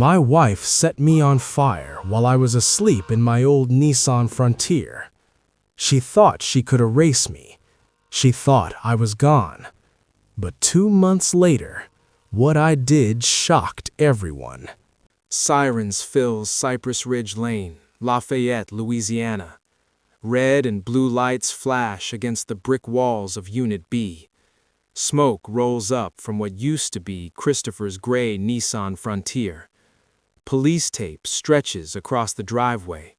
My wife set me on fire while I was asleep in my old Nissan Frontier. She thought she could erase me. She thought I was gone. But 2 months later, what I did shocked everyone. Sirens fill Cypress Ridge Lane, Lafayette, Louisiana. Red and blue lights flash against the brick walls of Unit B. Smoke rolls up from what used to be Christopher's gray Nissan Frontier. Police tape stretches across the driveway.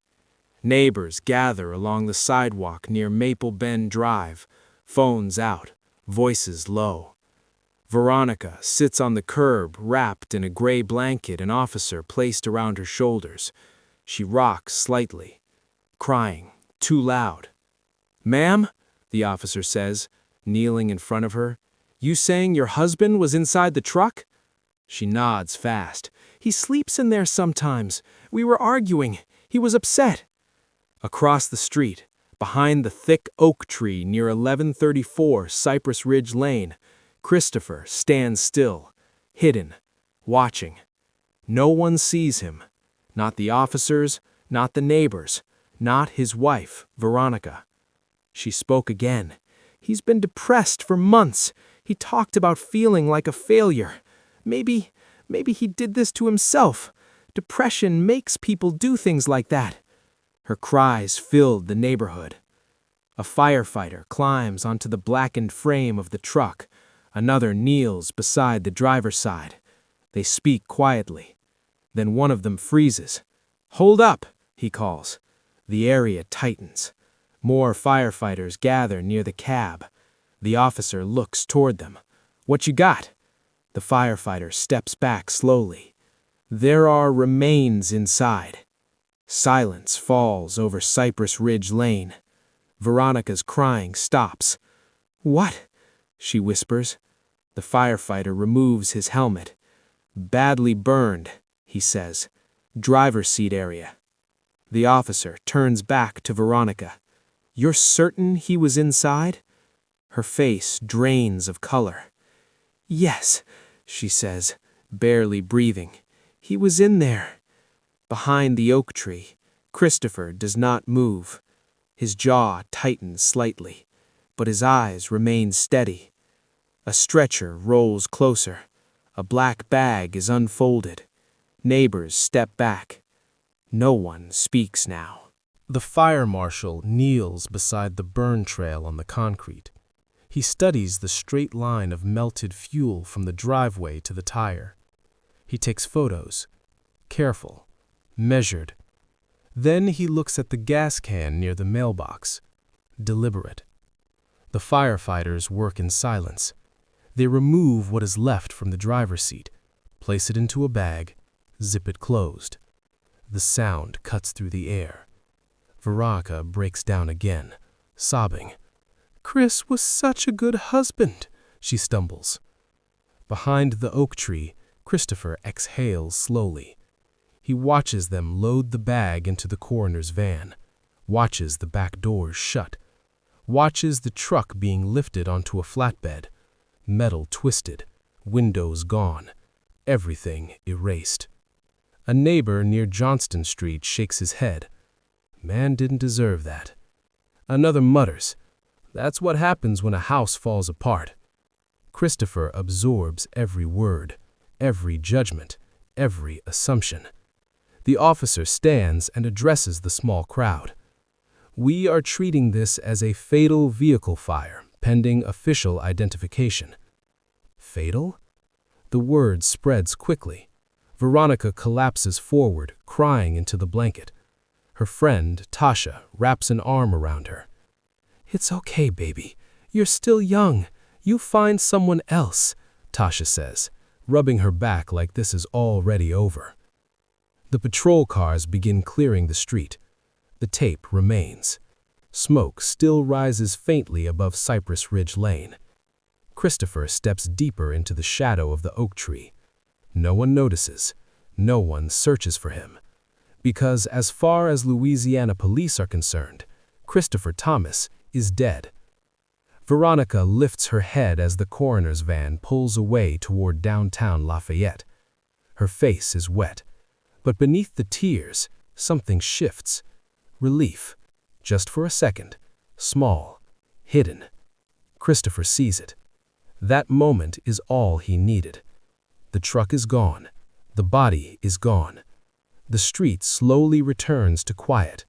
Neighbors gather along the sidewalk near Maple Bend Drive, phones out, voices low. Veronica sits on the curb, wrapped in a gray blanket an officer placed around her shoulders. She rocks slightly, crying, too loud. "Ma'am," the officer says, kneeling in front of her, "you saying your husband was inside the truck?" She nods fast. "He sleeps in there sometimes. We were arguing. He was upset." Across the street, behind the thick oak tree near 1134 Cypress Ridge Lane, Christopher stands still, hidden, watching. No one sees him. Not the officers, not the neighbors, not his wife, Veronica. She spoke again. "He's been depressed for months. He talked about feeling like a failure. Maybe he did this to himself. Depression makes people do things like that." Her cries filled the neighborhood. A firefighter climbs onto the blackened frame of the truck. Another kneels beside the driver's side. They speak quietly. Then one of them freezes. "Hold up," he calls. The area tightens. More firefighters gather near the cab. The officer looks toward them. "What you got?" The firefighter steps back slowly. There are remains inside. Silence falls over Cypress Ridge Lane. Veronica's crying stops. "What?" she whispers. The firefighter removes his helmet. "Badly burned," he says. "Driver's seat area." The officer turns back to Veronica. "You're certain he was inside?" Her face drains of color. "Yes," she says, barely breathing. "He was in there." Behind the oak tree, Christopher does not move. His jaw tightens slightly, but his eyes remain steady. A stretcher rolls closer. A black bag is unfolded. Neighbors step back. No one speaks now. The fire marshal kneels beside the burn trail on the concrete. He studies the straight line of melted fuel from the driveway to the tire. He takes photos, careful, measured. Then he looks at the gas can near the mailbox, deliberate. The firefighters work in silence. They remove what is left from the driver's seat, place it into a bag, zip it closed. The sound cuts through the air. Veronica breaks down again, sobbing. "Chris was such a good husband," she stumbles. Behind the oak tree, Christopher exhales slowly. He watches them load the bag into the coroner's van, watches the back doors shut, watches the truck being lifted onto a flatbed, metal twisted, windows gone, everything erased. A neighbor near Johnston Street shakes his head. "Man didn't deserve that." Another mutters, "That's what happens when a house falls apart." Christopher absorbs every word, every judgment, every assumption. The officer stands and addresses the small crowd. "We are treating this as a fatal vehicle fire, pending official identification." Fatal? The word spreads quickly. Veronica collapses forward, crying into the blanket. Her friend, Tasha, wraps an arm around her. "It's okay, baby. You're still young. You find someone else," Tasha says, rubbing her back like this is already over. The patrol cars begin clearing the street. The tape remains. Smoke still rises faintly above Cypress Ridge Lane. Christopher steps deeper into the shadow of the oak tree. No one notices. No one searches for him. Because as far as Louisiana police are concerned, Christopher Thomas is dead. Veronica lifts her head as the coroner's van pulls away toward downtown Lafayette. Her face is wet. But beneath the tears, something shifts. Relief. Just for a second. Small. Hidden. Christopher sees it. That moment is all he needed. The truck is gone. The body is gone. The street slowly returns to quiet.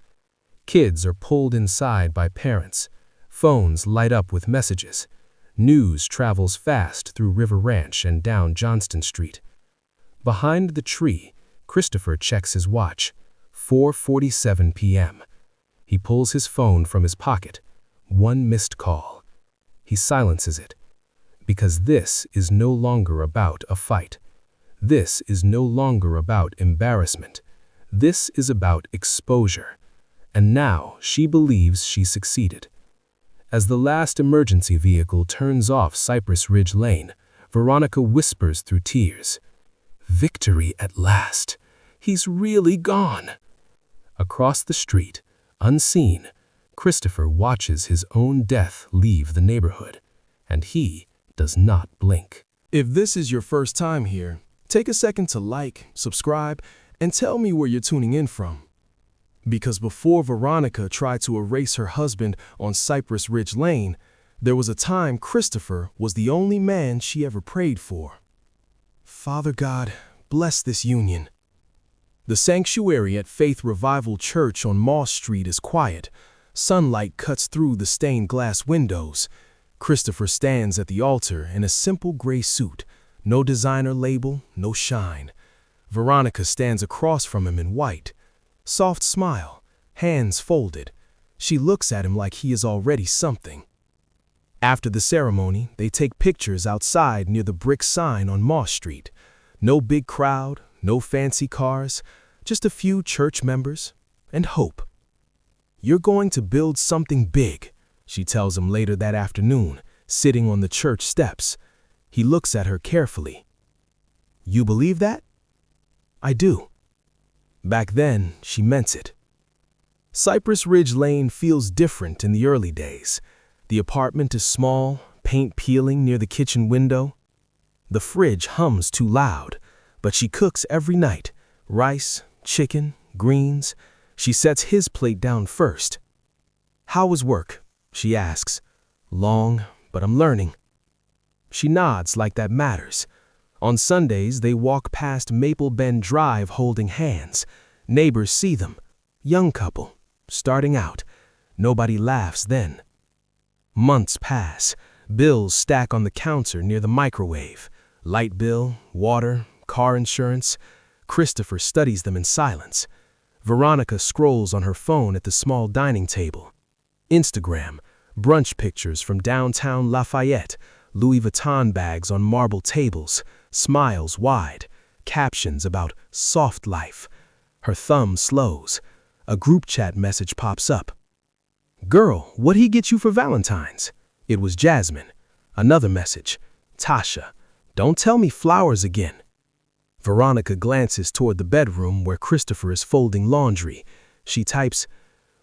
Kids are pulled inside by parents. Phones light up with messages. News travels fast through River Ranch and down Johnston Street. Behind the tree, Christopher checks his watch. 4:47 p.m. He pulls his phone from his pocket. One missed call. He silences it. Because this is no longer about a fight. This is no longer about embarrassment. This is about exposure. And now she believes she succeeded. As the last emergency vehicle turns off Cypress Ridge Lane, Veronica whispers through tears, "Victory at last. He's really gone." Across the street, unseen, Christopher watches his own death leave the neighborhood, and he does not blink. If this is your first time here, take a second to like, subscribe, and tell me where you're tuning in from. Because before Veronica tried to erase her husband on Cypress Ridge Lane, there was a time Christopher was the only man she ever prayed for. Father God, bless this union. The sanctuary at Faith Revival Church on Moss Street is quiet. Sunlight cuts through the stained glass windows. Christopher stands at the altar in a simple gray suit. No designer label, no shine. Veronica stands across from him in white. Soft smile, hands folded. She looks at him like he is already something. After the ceremony, they take pictures outside near the brick sign on Moss Street. No big crowd, no fancy cars, just a few church members and hope. "You're going to build something big," she tells him later that afternoon, sitting on the church steps. He looks at her carefully. "You believe that?" "I do." Back then, she meant it. Cypress Ridge Lane feels different in the early days. The apartment is small, paint peeling near the kitchen window. The fridge hums too loud, but she cooks every night. Rice, chicken, greens. She sets his plate down first. "How was work?" she asks. "Long, but I'm learning." She nods like that matters. On Sundays, they walk past Maple Bend Drive holding hands. Neighbors see them. Young couple, starting out. Nobody laughs then. Months pass. Bills stack on the counter near the microwave. Light bill, water, car insurance. Christopher studies them in silence. Veronica scrolls on her phone at the small dining table. Instagram, brunch pictures from downtown Lafayette, Louis Vuitton bags on marble tables, smiles wide, captions about soft life. Her thumb slows. A group chat message pops up. "Girl, what'd he get you for Valentine's?" It was Jasmine. Another message. "Tasha, don't tell me flowers again." Veronica glances toward the bedroom where Christopher is folding laundry. She types,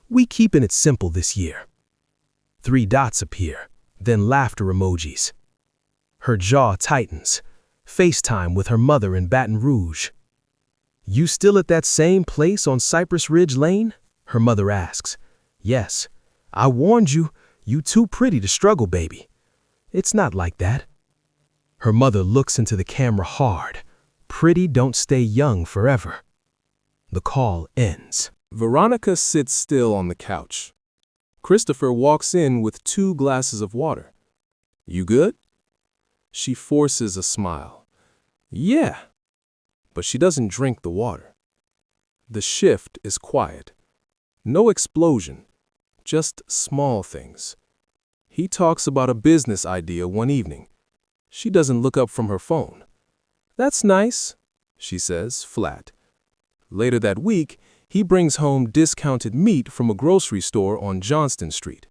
"We keeping it simple this year." 3 dots appear, then laughter emojis. Her jaw tightens. FaceTime with her mother in Baton Rouge. "You still at that same place on Cypress Ridge Lane?" her mother asks. "Yes. I warned you, you too pretty to struggle, baby." "It's not like that." Her mother looks into the camera hard. Pretty don't stay young forever. The call ends. Veronica sits still on the couch. Christopher walks in with 2 glasses of water. "You good?" She forces a smile. "Yeah." But she doesn't drink the water. The shift is quiet. No explosion, just small things. He talks about a business idea one evening. She doesn't look up from her phone. "That's nice," she says, flat. Later that week, he brings home discounted meat from a grocery store on Johnston Street.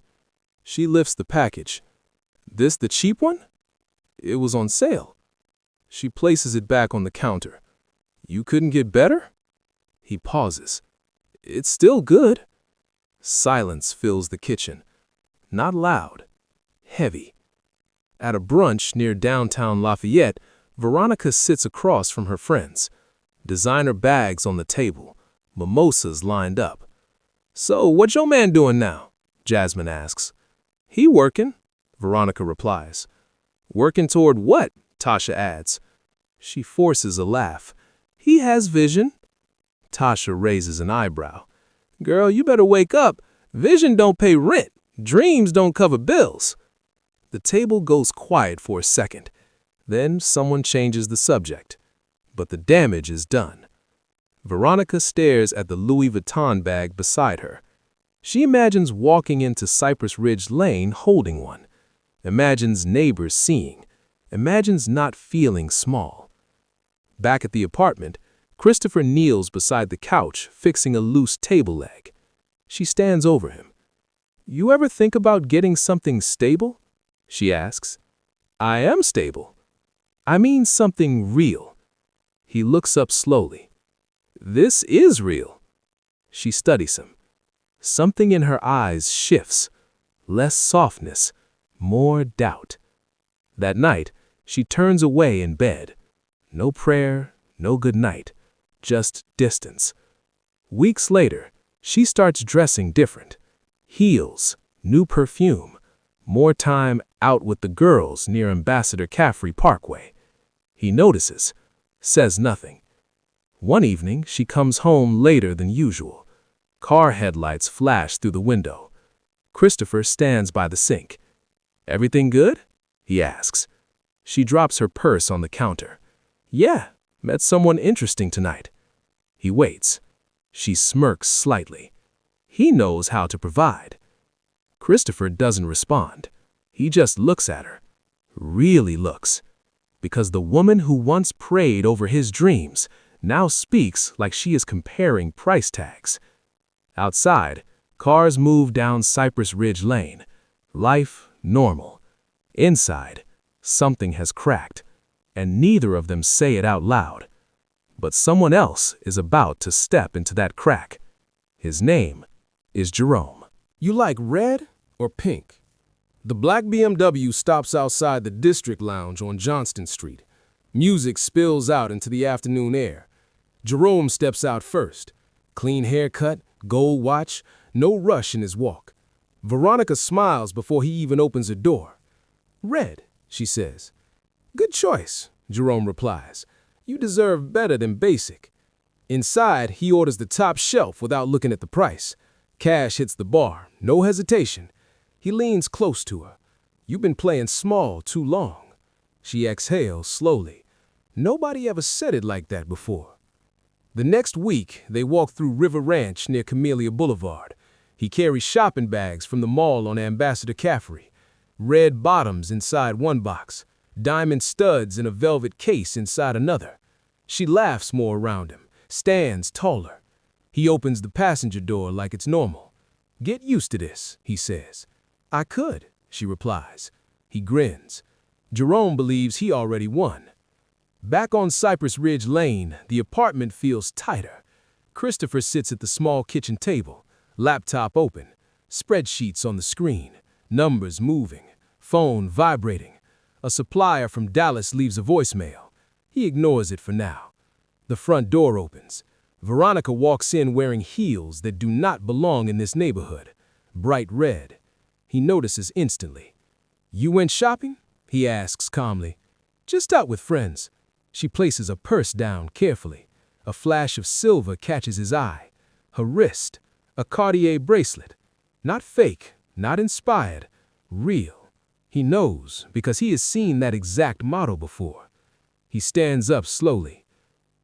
She lifts the package. "This the cheap one?" "It was on sale." She places it back on the counter. "You couldn't get better?" He pauses. "It's still good." Silence fills the kitchen. Not loud. Heavy. At a brunch near downtown Lafayette, Veronica sits across from her friends. Designer bags on the table, mimosas lined up. "So, what your man doing now?" Jasmine asks. "He working," Veronica replies. "Working toward what?" Tasha adds. She forces a laugh. "He has vision." Tasha raises an eyebrow. "Girl, you better wake up. Vision don't pay rent. Dreams don't cover bills." The table goes quiet for a second. Then someone changes the subject. But the damage is done. Veronica stares at the Louis Vuitton bag beside her. She imagines walking into Cypress Ridge Lane holding one. Imagines neighbors seeing. Imagines not feeling small. Back at the apartment, Christopher kneels beside the couch, fixing a loose table leg. She stands over him. "You ever think about getting something stable?" she asks. "I am stable. I mean something real." He looks up slowly. "This is real." She studies him. Something in her eyes shifts. Less softness, more doubt. That night, she turns away in bed. No prayer, no good night, just distance. Weeks later, she starts dressing different. Heels, new perfume, more time out with the girls near Ambassador Caffrey Parkway. He notices, says nothing. One evening, she comes home later than usual. Car headlights flash through the window. Christopher stands by the sink. "Everything good?" he asks. She drops her purse on the counter. "Yeah, met someone interesting tonight." He waits. She smirks slightly. He knows how to provide. Christopher doesn't respond. He just looks at her. Really looks. Because the woman who once prayed over his dreams now speaks like she is comparing price tags. Outside, cars move down Cypress Ridge Lane. Life normal. Inside, something has cracked, and neither of them say it out loud. But someone else is about to step into that crack. His name is Jerome. You like red or pink? The black BMW stops outside the District Lounge on Johnston Street. Music spills out into the afternoon air. Jerome steps out first. Clean haircut, gold watch, no rush in his walk. Veronica smiles before he even opens her door. "Red," she says. "Good choice," Jerome replies. "You deserve better than basic." Inside, he orders the top shelf without looking at the price. Cash hits the bar, no hesitation. He leans close to her. "You've been playing small too long." She exhales slowly. Nobody ever said it like that before. The next week, they walk through River Ranch near Camellia Boulevard. He carries shopping bags from the mall on Ambassador Caffrey. Red bottoms inside one box, diamond studs in a velvet case inside another. She laughs more around him, stands taller. He opens the passenger door like it's normal. "Get used to this," he says. "I could," she replies. He grins. Jerome believes he already won. Back on Cypress Ridge Lane, the apartment feels tighter. Christopher sits at the small kitchen table, laptop open, spreadsheets on the screen, numbers moving, phone vibrating. A supplier from Dallas leaves a voicemail. He ignores it for now. The front door opens. Veronica walks in wearing heels that do not belong in this neighborhood. Bright red. He notices instantly. "You went shopping?" he asks calmly. "Just out with friends." She places a purse down carefully. A flash of silver catches his eye. Her wrist, a Cartier bracelet. Not fake, not inspired, real. He knows because he has seen that exact model before. He stands up slowly.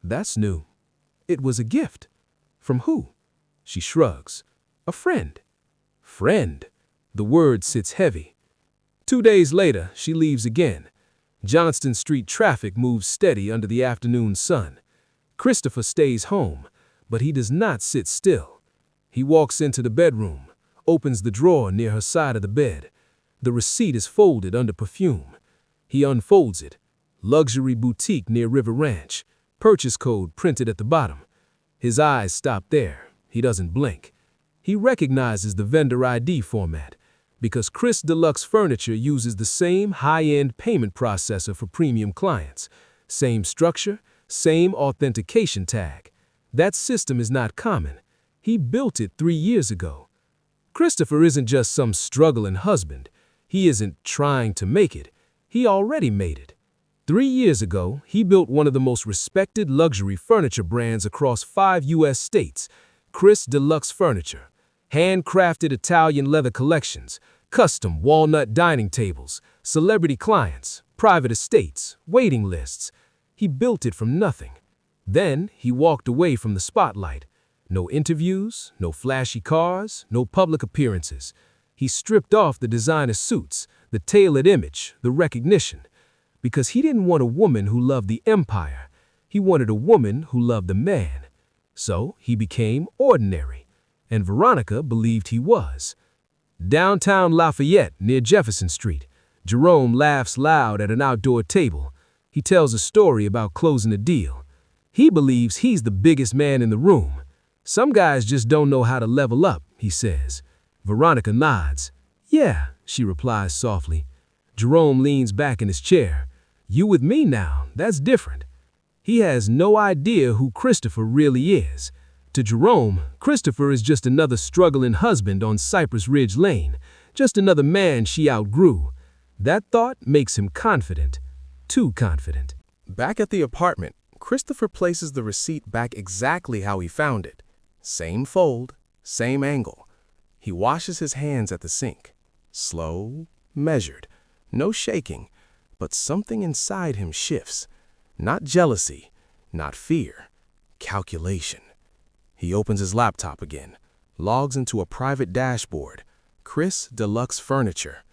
"That's new." "It was a gift." "From who?" She shrugs. "A friend." "Friend." The word sits heavy. 2 days later, she leaves again. Johnston Street traffic moves steady under the afternoon sun. Christopher stays home, but he does not sit still. He walks into the bedroom, opens the drawer near her side of the bed. The receipt is folded under perfume. He unfolds it. Luxury boutique near River Ranch. Purchase code printed at the bottom. His eyes stop there. He doesn't blink. He recognizes the vendor ID format, because Chris Deluxe Furniture uses the same high-end payment processor for premium clients. Same structure, same authentication tag. That system is not common. He built it 3 years ago. Christopher isn't just some struggling husband. He isn't trying to make it. He already made it. 3 years ago, he built one of the most respected luxury furniture brands across 5 U.S. states, Chris Deluxe Furniture. Handcrafted Italian leather collections, custom walnut dining tables, celebrity clients, private estates, waiting lists. He built it from nothing. Then he walked away from the spotlight. No interviews, no flashy cars, no public appearances. He stripped off the designer suits, the tailored image, the recognition. Because he didn't want a woman who loved the empire. He wanted a woman who loved the man. So he became ordinary. And Veronica believed he was. Downtown Lafayette, near Jefferson Street, Jerome laughs loud at an outdoor table. He tells a story about closing a deal. He believes he's the biggest man in the room. Some guys just don't know how to level up, he says. Veronica nods. Yeah, she replies softly. Jerome leans back in his chair. You with me now, that's different. He has no idea who Christopher really is. To Jerome, Christopher is just another struggling husband on Cypress Ridge Lane, just another man she outgrew. That thought makes him confident, too confident. Back at the apartment, Christopher places the receipt back exactly how he found it. Same fold, same angle. He washes his hands at the sink. Slow, measured, no shaking, but something inside him shifts. Not jealousy, not fear, calculation. He opens his laptop again, logs into a private dashboard. Chris Deluxe Furniture.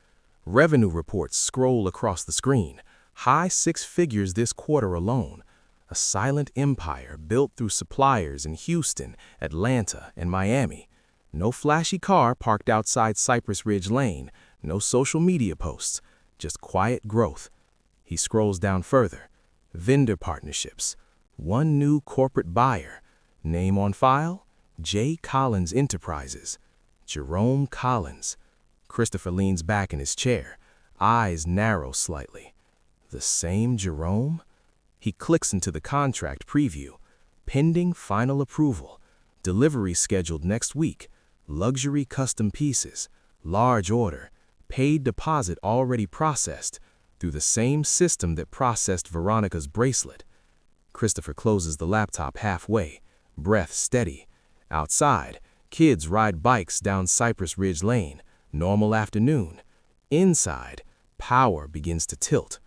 Revenue reports scroll across the screen. High 6 figures this quarter alone. A silent empire built through suppliers in Houston, Atlanta, and Miami. No flashy car parked outside Cypress Ridge Lane. No social media posts. Just quiet growth. He scrolls down further. Vendor partnerships. One new corporate buyer. Name on file? J. Collins Enterprises. Jerome Collins. Christopher leans back in his chair. Eyes narrow slightly. The same Jerome? He clicks into the contract preview. Pending final approval. Delivery scheduled next week. Luxury custom pieces. Large order. Paid deposit already processed. Through the same system that processed Veronica's bracelet. Christopher closes the laptop halfway. Breath steady. Outside, kids ride bikes down Cypress Ridge Lane. Normal afternoon. Inside, power begins to tilt.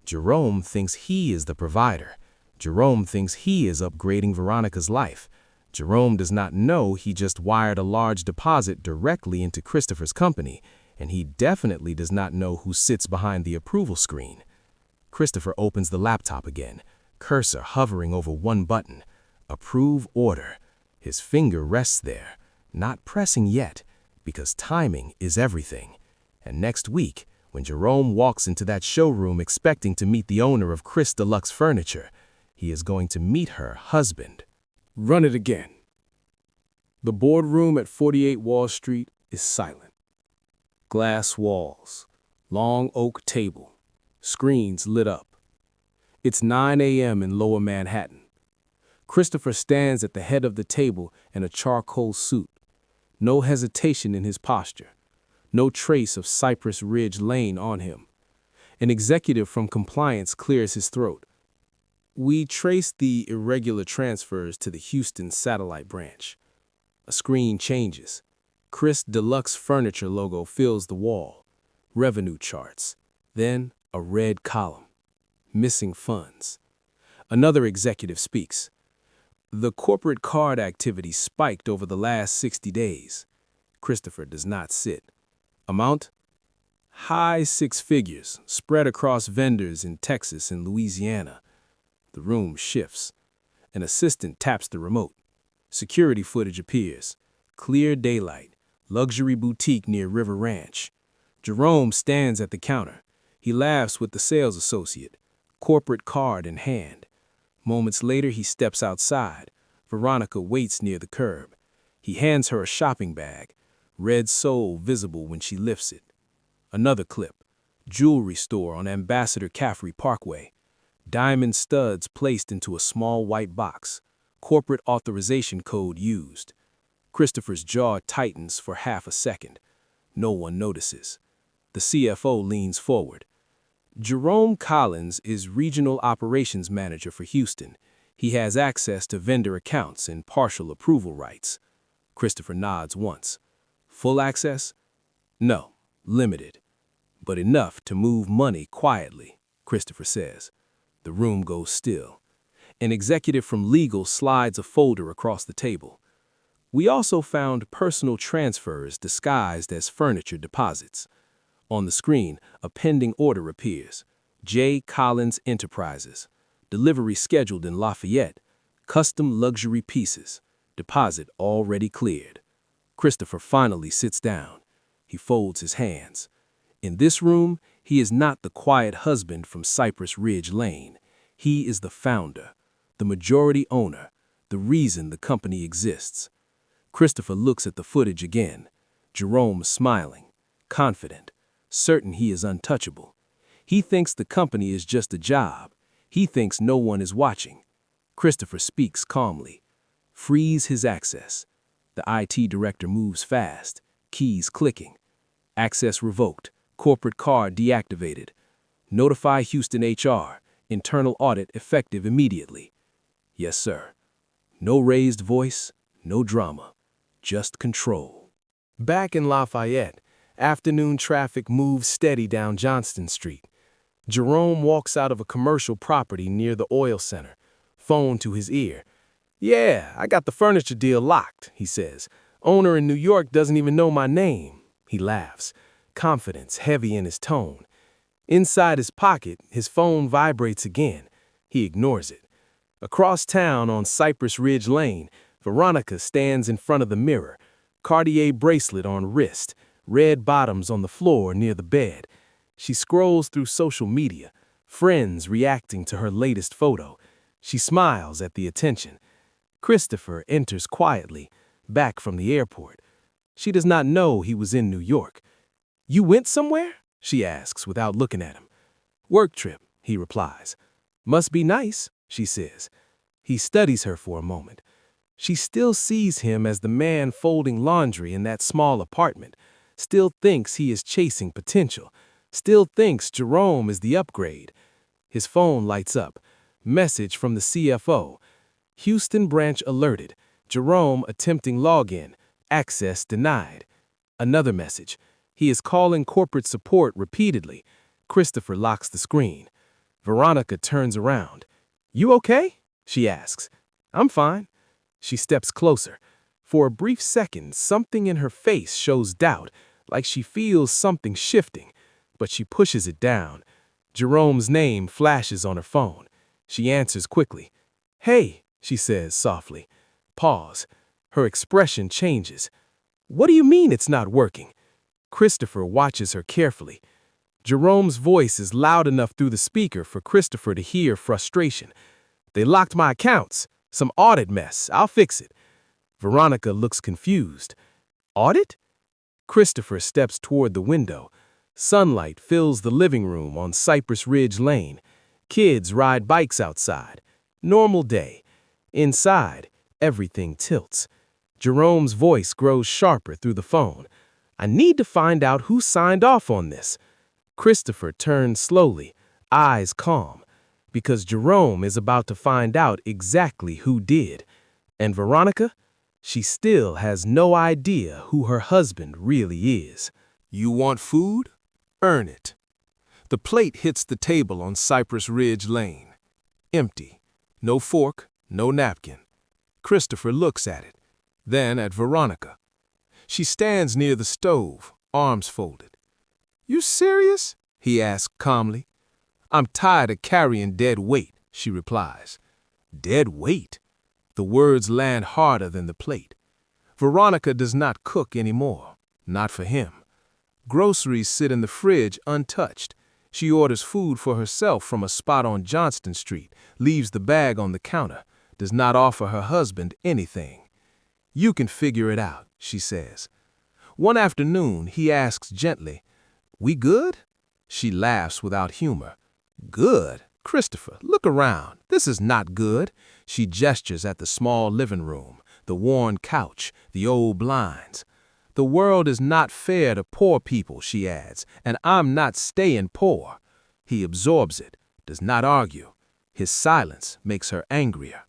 Jerome thinks he is the provider. Jerome thinks he is upgrading Veronica's life. Jerome does not know he just wired a large deposit directly into Christopher's company, and he definitely does not know who sits behind the approval screen. Christopher opens the laptop again, cursor hovering over one button. Approve order. His finger rests there, not pressing yet, because timing is everything. And next week, when Jerome walks into that showroom expecting to meet the owner of Chris Deluxe Furniture, he is going to meet her husband. Run it again. The boardroom at 48 Wall Street is silent. Glass walls, long oak table, screens lit up. It's 9 a.m. in Lower Manhattan. Christopher stands at the head of the table in a charcoal suit. No hesitation in his posture. No trace of Cypress Ridge Lane on him. An executive from compliance clears his throat. We traced the irregular transfers to the Houston satellite branch. A screen changes. Chris Deluxe Furniture logo fills the wall. Revenue charts. Then a red column. Missing funds. Another executive speaks. The corporate card activity spiked over the last 60 days. Christopher does not sit. Amount? High 6 figures, spread across vendors in Texas and Louisiana. The room shifts. An assistant taps the remote. Security footage appears. Clear daylight. Luxury boutique near River Ranch. Jerome stands at the counter. He laughs with the sales associate. Corporate card in hand. Moments later, he steps outside. Veronica waits near the curb. He hands her a shopping bag, red sole visible when she lifts it. Another clip. Jewelry store on Ambassador Caffrey Parkway. Diamond studs placed into a small white box. Corporate authorization code used. Christopher's jaw tightens for half a second. No one notices. The CFO leans forward. Jerome Collins is Regional Operations Manager for Houston. He has access to vendor accounts and partial approval rights. Christopher nods once. Full access? No, limited. But enough to move money quietly, Christopher says. The room goes still. An executive from legal slides a folder across the table. We also found personal transfers disguised as furniture deposits. On the screen, a pending order appears. J. Collins Enterprises. Delivery scheduled in Lafayette. Custom luxury pieces. Deposit already cleared. Christopher finally sits down. He folds his hands. In this room, he is not the quiet husband from Cypress Ridge Lane. He is the founder, the majority owner, the reason the company exists. Christopher looks at the footage again. Jerome smiling, confident, certain he is untouchable. He thinks the company is just a job. He thinks no one is watching. Christopher speaks calmly. Freeze his access. The IT director moves fast, keys clicking. Access revoked, corporate card deactivated. Notify Houston HR, internal audit effective immediately. Yes, sir. No raised voice, no drama, just control. Back in Lafayette, afternoon traffic moves steady down Johnston Street. Jerome walks out of a commercial property near the oil center, phone to his ear. "Yeah, I got the furniture deal locked," he says. "Owner in New York doesn't even know my name." He laughs, confidence heavy in his tone. Inside his pocket, his phone vibrates again. He ignores it. Across town on Cypress Ridge Lane, Veronica stands in front of the mirror, Cartier bracelet on wrist, red bottoms on the floor near the bed. She scrolls through social media, friends reacting to her latest photo. She smiles at the attention. Christopher enters quietly, back from the airport. She does not know he was in New York. "You went somewhere?" she asks without looking at him. "Work trip," he replies. "Must be nice," she says. He studies her for a moment. She still sees him as the man folding laundry in that small apartment, still thinks he is chasing potential, still thinks Jerome is the upgrade. His phone lights up. Message from the CFO. Houston branch alerted. Jerome attempting login. Access denied. Another message. He is calling corporate support repeatedly. Christopher locks the screen. Veronica turns around. "You okay?" she asks. "I'm fine." She steps closer. For a brief second, something in her face shows doubt, like she feels something shifting, but she pushes it down. Jerome's name flashes on her phone. She answers quickly. "Hey," she says softly. Pause. Her expression changes. "What do you mean it's not working?" Christopher watches her carefully. Jerome's voice is loud enough through the speaker for Christopher to hear frustration. "They locked my accounts. Some audit mess. I'll fix it." Veronica looks confused. "Audit?" Christopher steps toward the window. Sunlight fills the living room on Cypress Ridge Lane. Kids ride bikes outside. Normal day. Inside, everything tilts. Jerome's voice grows sharper through the phone. "I need to find out who signed off on this." Christopher turns slowly, eyes calm, because Jerome is about to find out exactly who did. And Veronica? She still has no idea who her husband really is. You want food? Earn it. The plate hits the table on Cypress Ridge Lane. Empty. No fork, no napkin. Christopher looks at it, then at Veronica. She stands near the stove, arms folded. "You serious?" he asks calmly. "I'm tired of carrying dead weight," she replies. Dead weight? The words land harder than the plate. Veronica does not cook anymore, not for him. Groceries sit in the fridge untouched. She orders food for herself from a spot on Johnston Street, leaves the bag on the counter, does not offer her husband anything. "You can figure it out," she says. One afternoon, he asks gently, "We good?" She laughs without humor. "Good? Christopher, look around. This is not good. She gestures at the small living room, the worn couch, the old blinds. The world is not fair to poor people, she adds, and I'm not staying poor. He absorbs it, does not argue. His silence makes her angrier.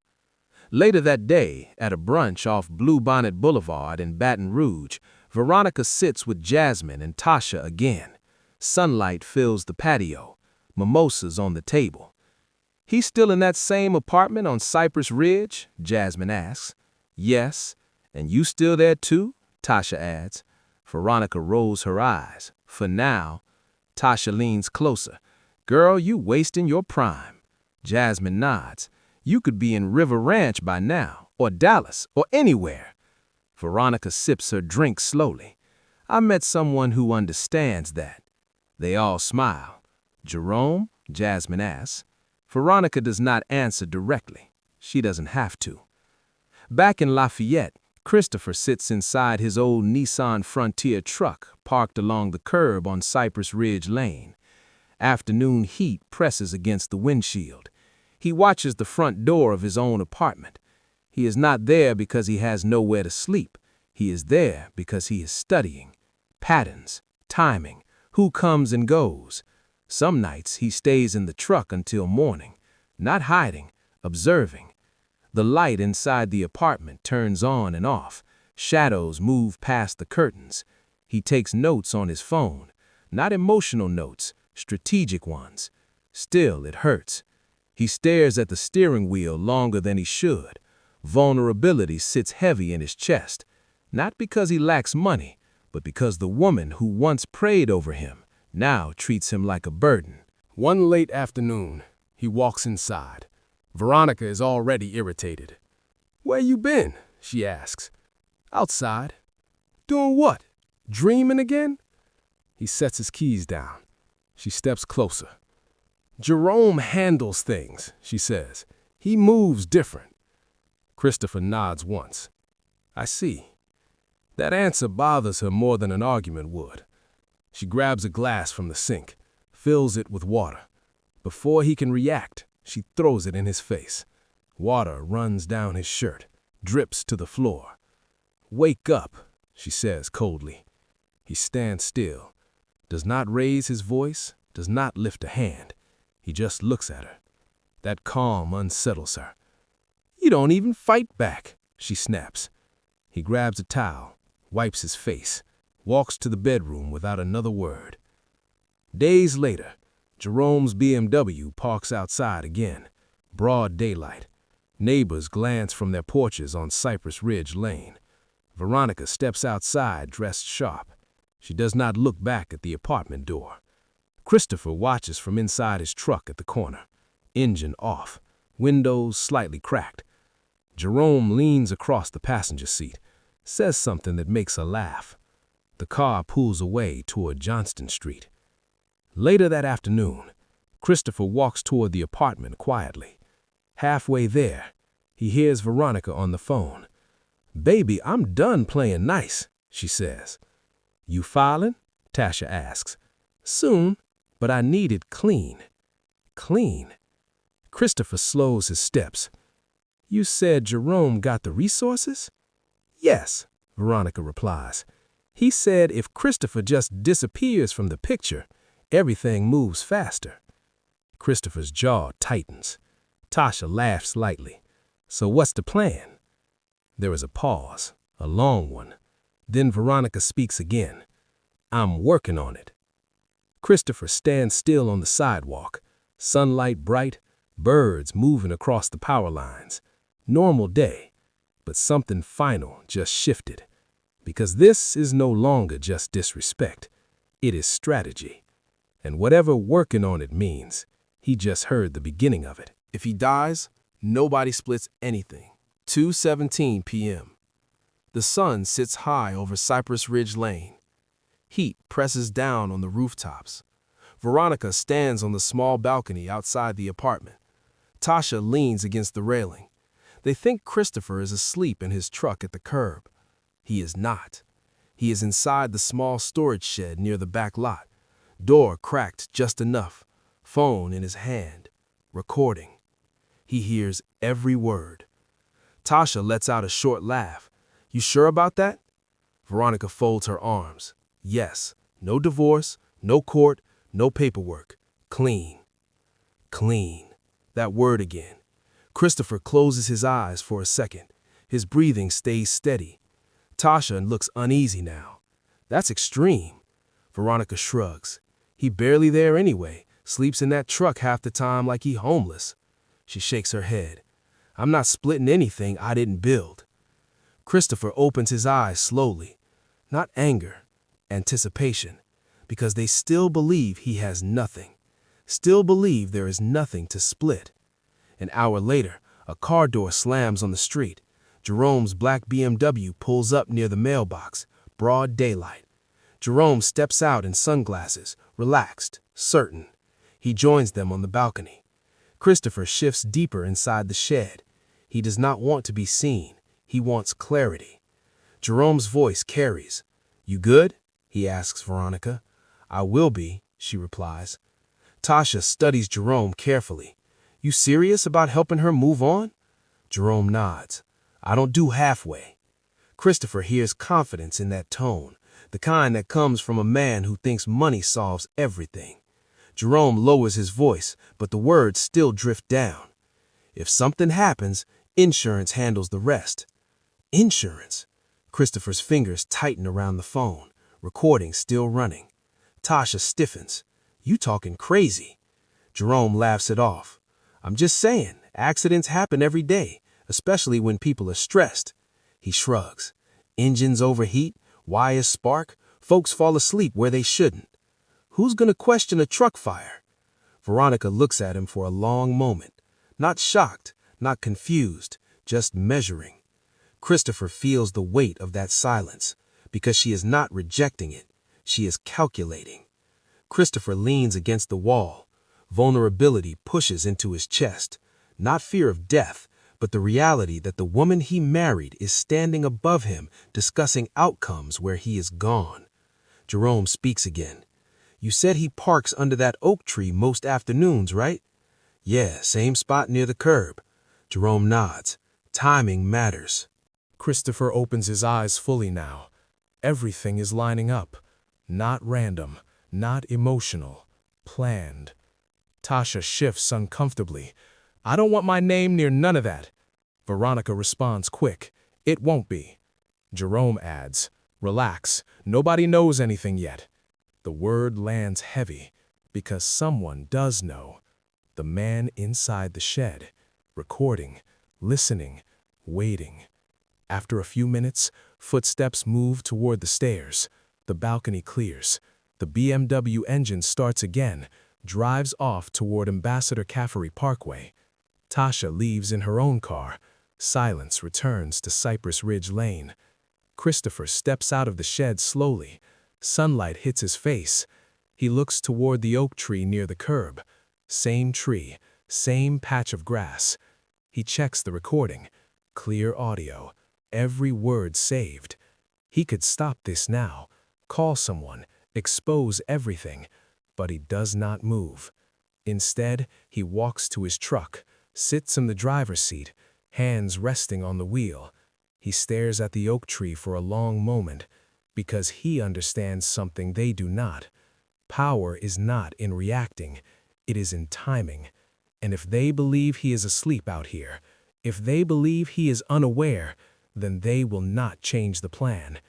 Later that day, at a brunch off Bluebonnet Boulevard in Baton Rouge, Veronica sits with Jasmine and Tasha again. Sunlight fills the patio, mimosas on the table. "He's still in that same apartment on Cypress Ridge?" Jasmine asks. "Yes. And you still there too?" Tasha adds. Veronica rolls her eyes. "For now." Tasha leans closer. "Girl, you wasting your prime." Jasmine nods. "You could be in River Ranch by now, or Dallas, or anywhere." Veronica sips her drink slowly. "I met someone who understands that." They all smile. "Jerome?" Jasmine asks. Veronica does not answer directly. She doesn't have to. Back in Lafayette, Christopher sits inside his old Nissan Frontier truck parked along the curb on Cypress Ridge Lane. Afternoon heat presses against the windshield. He watches the front door of his own apartment. He is not there because he has nowhere to sleep. He is there because he is studying. Patterns, timing, who comes and goes. Some nights he stays in the truck until morning, not hiding, observing. The light inside the apartment turns on and off. Shadows move past the curtains. He takes notes on his phone, not emotional notes, strategic ones. Still, it hurts. He stares at the steering wheel longer than he should. Vulnerability sits heavy in his chest, not because he lacks money, but because the woman who once prayed over him now treats him like a burden. One late afternoon, he walks inside. Veronica is already irritated. "Where you been?" she asks. "Outside." "Doing what? Dreaming again?" He sets his keys down. She steps closer. "Jerome handles things," she says. "He moves different." Christopher nods once. "I see." That answer bothers her more than an argument would. She grabs a glass from the sink, fills it with water. Before he can react, she throws it in his face. Water runs down his shirt, drips to the floor. "Wake up," she says coldly. He stands still, does not raise his voice, does not lift a hand. He just looks at her. That calm unsettles her. "You don't even fight back," she snaps. He grabs a towel, wipes his face, walks to the bedroom without another word. Days later, Jerome's BMW parks outside again. Broad daylight. Neighbors glance from their porches on Cypress Ridge Lane. Veronica steps outside dressed sharp. She does not look back at the apartment door. Christopher watches from inside his truck at the corner. Engine off, windows slightly cracked. Jerome leans across the passenger seat, says something that makes her laugh. The car pulls away toward Johnston Street. Later that afternoon, Christopher walks toward the apartment quietly. Halfway there, he hears Veronica on the phone. "Baby, I'm done playing nice," she says. "You filing?" Tasha asks. "Soon, but I need it clean." "Clean?" Christopher slows his steps. "You said Jerome got the resources?" "Yes," Veronica replies. "He said if Christopher just disappears from the picture, everything moves faster." Christopher's jaw tightens. Tasha laughs lightly. "So what's the plan?" There is a pause, a long one. Then Veronica speaks again. "I'm working on it." Christopher stands still on the sidewalk. Sunlight bright, birds moving across the power lines. Normal day, but something final just shifted. Because this is no longer just disrespect. It is strategy. And whatever working on it means, he just heard the beginning of it. If he dies, nobody splits anything. 2:17 p.m. The sun sits high over Cypress Ridge Lane. Heat presses down on the rooftops. Veronica stands on the small balcony outside the apartment. Tasha leans against the railing. They think Christopher is asleep in his truck at the curb. He is not. He is inside the small storage shed near the back lot. Door cracked just enough. Phone in his hand. recording. He hears every word. Tasha lets out a short laugh. You sure about that? Veronica folds her arms. Yes, no divorce, no court, no paperwork. Clean. Clean. That word again. Christopher closes his eyes for a second. His breathing stays steady. Tasha looks uneasy now. That's extreme. Veronica shrugs. He barely there anyway, sleeps in that truck half the time like he homeless. She shakes her head. I'm not splitting anything I didn't build. Christopher opens his eyes slowly. Not anger, anticipation, because they still believe he has nothing. Still believe there is nothing to split. An hour later, a car door slams on the street. Jerome's black BMW pulls up near the mailbox, broad daylight. Jerome steps out in sunglasses, relaxed, certain. He joins them on the balcony. Christopher shifts deeper inside the shed. He does not want to be seen. He wants clarity. Jerome's voice carries. You good? He asks Veronica. I will be, she replies. Tasha studies Jerome carefully. You serious about helping her move on? Jerome nods. I don't do halfway. Christopher hears confidence in that tone, the kind that comes from a man who thinks money solves everything. Jerome lowers his voice, but the words still drift down. If something happens, insurance handles the rest. Insurance? Christopher's fingers tighten around the phone, recording still running. Tasha stiffens. You talking crazy. Jerome laughs it off. I'm just saying, accidents happen every day, especially when people are stressed. He shrugs. Engines overheat, wires spark, folks fall asleep where they shouldn't. Who's gonna question a truck fire? Veronica looks at him for a long moment, not shocked, not confused, just measuring. Christopher feels the weight of that silence, because she is not rejecting it, she is calculating. Christopher leans against the wall. Vulnerability pushes into his chest, not fear of death, but the reality that the woman he married is standing above him, discussing outcomes where he is gone. Jerome speaks again. You said he parks under that oak tree most afternoons, right? Yeah, same spot near the curb. Jerome nods. Timing matters. Christopher opens his eyes fully now. Everything is lining up. Not random, not emotional, planned. Tasha shifts uncomfortably. I don't want my name near none of that. Veronica responds quick. It won't be. Jerome adds, relax, nobody knows anything yet. The word lands heavy, because someone does know. The man inside the shed, recording, listening, waiting. After a few minutes, footsteps move toward the stairs. The balcony clears. The BMW engine starts again, drives off toward Ambassador Caffery Parkway. Tasha leaves in her own car. Silence returns to Cypress Ridge Lane. Christopher steps out of the shed slowly. Sunlight hits his face. He looks toward the oak tree near the curb. Same tree, same patch of grass. He checks the recording. Clear audio. Every word saved. He could stop this now, call someone, expose everything, but he does not move. Instead, he walks to his truck, sits in the driver's seat, hands resting on the wheel. He stares at the oak tree for a long moment, because he understands something they do not. Power is not in reacting, it is in timing. And if they believe he is asleep out here, if they believe he is unaware, then they will not change the plan.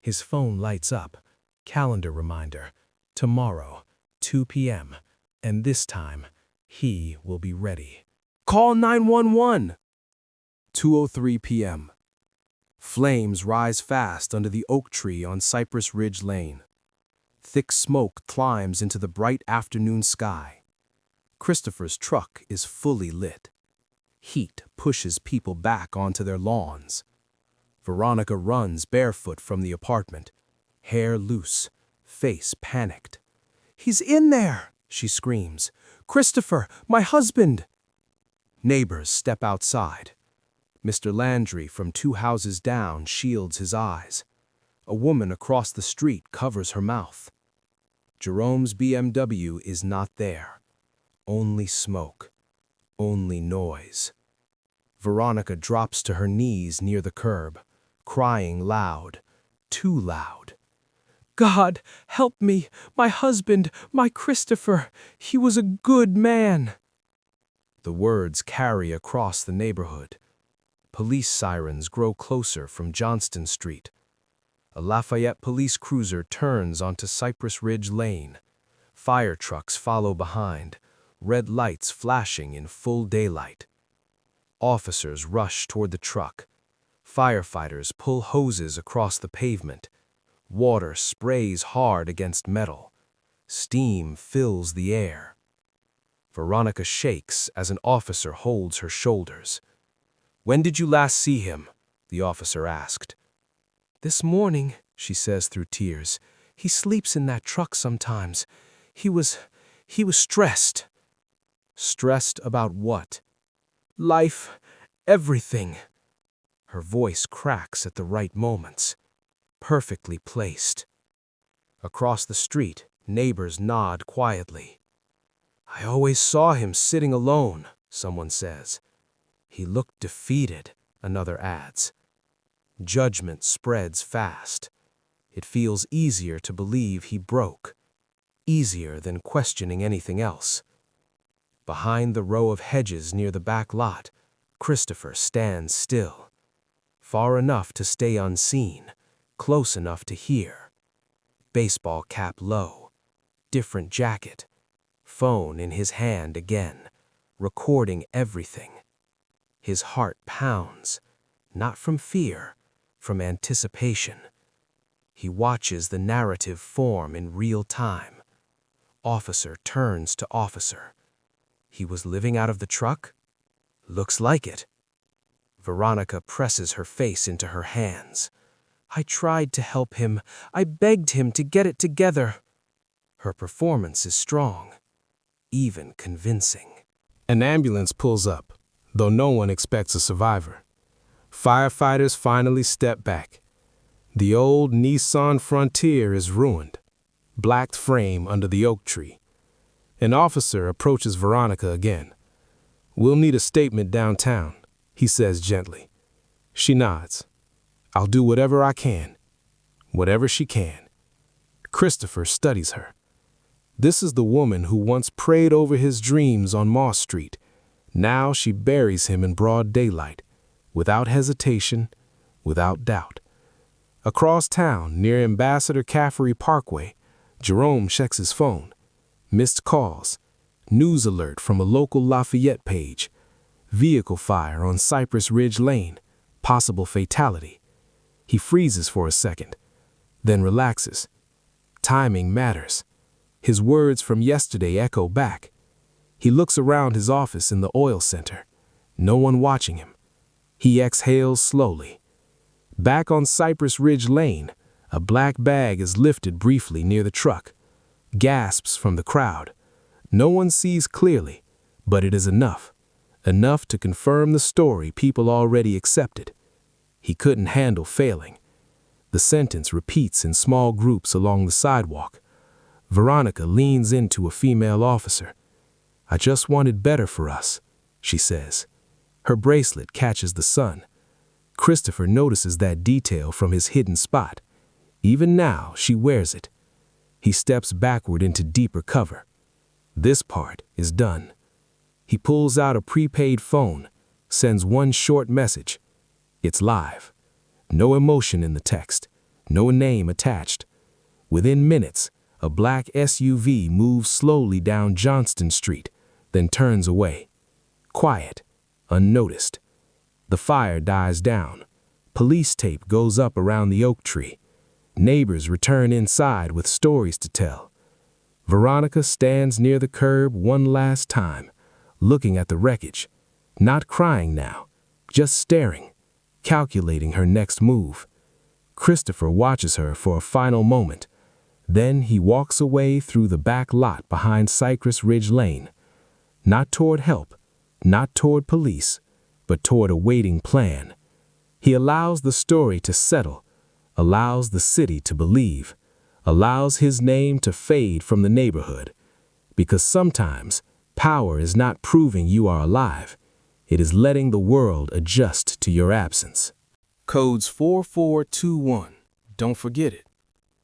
His phone lights up. Calendar reminder. Tomorrow, 2 p.m. And this time, he will be ready. Call 911! 2:03 p.m. Flames rise fast under the oak tree on Cypress Ridge Lane. Thick smoke climbs into the bright afternoon sky. Christopher's truck is fully lit. Heat pushes people back onto their lawns. Veronica runs barefoot from the apartment, hair loose, face panicked. "He's in there!" she screams. "Christopher, my husband!" Neighbors step outside. Mr. Landry from 2 houses down shields his eyes. A woman across the street covers her mouth. Jerome's BMW is not there. Only smoke. only noise. Veronica drops to her knees near the curb, crying loud, too loud. "God, help me! My husband, my Christopher! He was a good man!" The words carry across the neighborhood. Police sirens grow closer from Johnston Street. A Lafayette police cruiser turns onto Cypress Ridge Lane. Fire trucks follow behind, red lights flashing in full daylight. Officers rush toward the truck. Firefighters pull hoses across the pavement. Water sprays hard against metal. Steam fills the air. Veronica shakes as an officer holds her shoulders. "When did you last see him?" the officer asked. "This morning," she says through tears. "He sleeps in that truck sometimes. He was stressed." Stressed about what? Life, everything. Her voice cracks at the right moments. Perfectly placed. Across the street, neighbors nod quietly. "I always saw him sitting alone," someone says. "He looked defeated," another adds. Judgment spreads fast. It feels easier to believe he broke. Easier than questioning anything else. Behind the row of hedges near the back lot, Christopher stands still. Far enough to stay unseen, close enough to hear. Baseball cap low, different jacket, phone in his hand again, recording everything. His heart pounds, not from fear, from anticipation. He watches the narrative form in real time. Officer turns to officer. He was living out of the truck? Looks like it. Veronica presses her face into her hands. "I tried to help him. I begged him to get it together." Her performance is strong, even convincing. An ambulance pulls up, though no one expects a survivor. Firefighters finally step back. The old Nissan Frontier is ruined, blacked frame under the oak tree. An officer approaches Veronica again. "We'll need a statement downtown," he says gently. She nods. "I'll do whatever I can." Whatever she can. Christopher studies her. This is the woman who once prayed over his dreams on Moss Street. Now she buries him in broad daylight, without hesitation, without doubt. Across town, near Ambassador Caffery Parkway, Jerome checks his phone. Missed calls. News alert from a local Lafayette page. Vehicle fire on Cypress Ridge Lane. Possible fatality. He freezes for a second, then relaxes. Timing matters. His words from yesterday echo back. He looks around his office in the oil center. No one watching him. He exhales slowly. Back on Cypress Ridge Lane, a black bag is lifted briefly near the truck. Gasps from the crowd. No one sees clearly, but it is enough. Enough to confirm the story people already accepted. He couldn't handle failing. The sentence repeats in small groups along the sidewalk. Veronica leans into a female officer. "I just wanted better for us," she says. Her bracelet catches the sun. Christopher notices that detail from his hidden spot. Even now, she wears it. He steps backward into deeper cover. This part is done. He pulls out a prepaid phone, sends one short message. It's live. No emotion in the text, no name attached. Within minutes, a black SUV moves slowly down Johnston Street, then turns away. Quiet, unnoticed. The fire dies down. Police tape goes up around the oak tree. Neighbors return inside with stories to tell. Veronica stands near the curb one last time, looking at the wreckage. Not crying now, just staring, calculating her next move. Christopher watches her for a final moment. Then he walks away through the back lot behind Cypress Ridge Lane. Not toward help, not toward police, but toward a waiting plan. He allows the story to settle, allows the city to believe, allows his name to fade from the neighborhood. Because sometimes Power is not proving you are alive. It is letting the world adjust to your absence. Codes 4421. Don't forget it.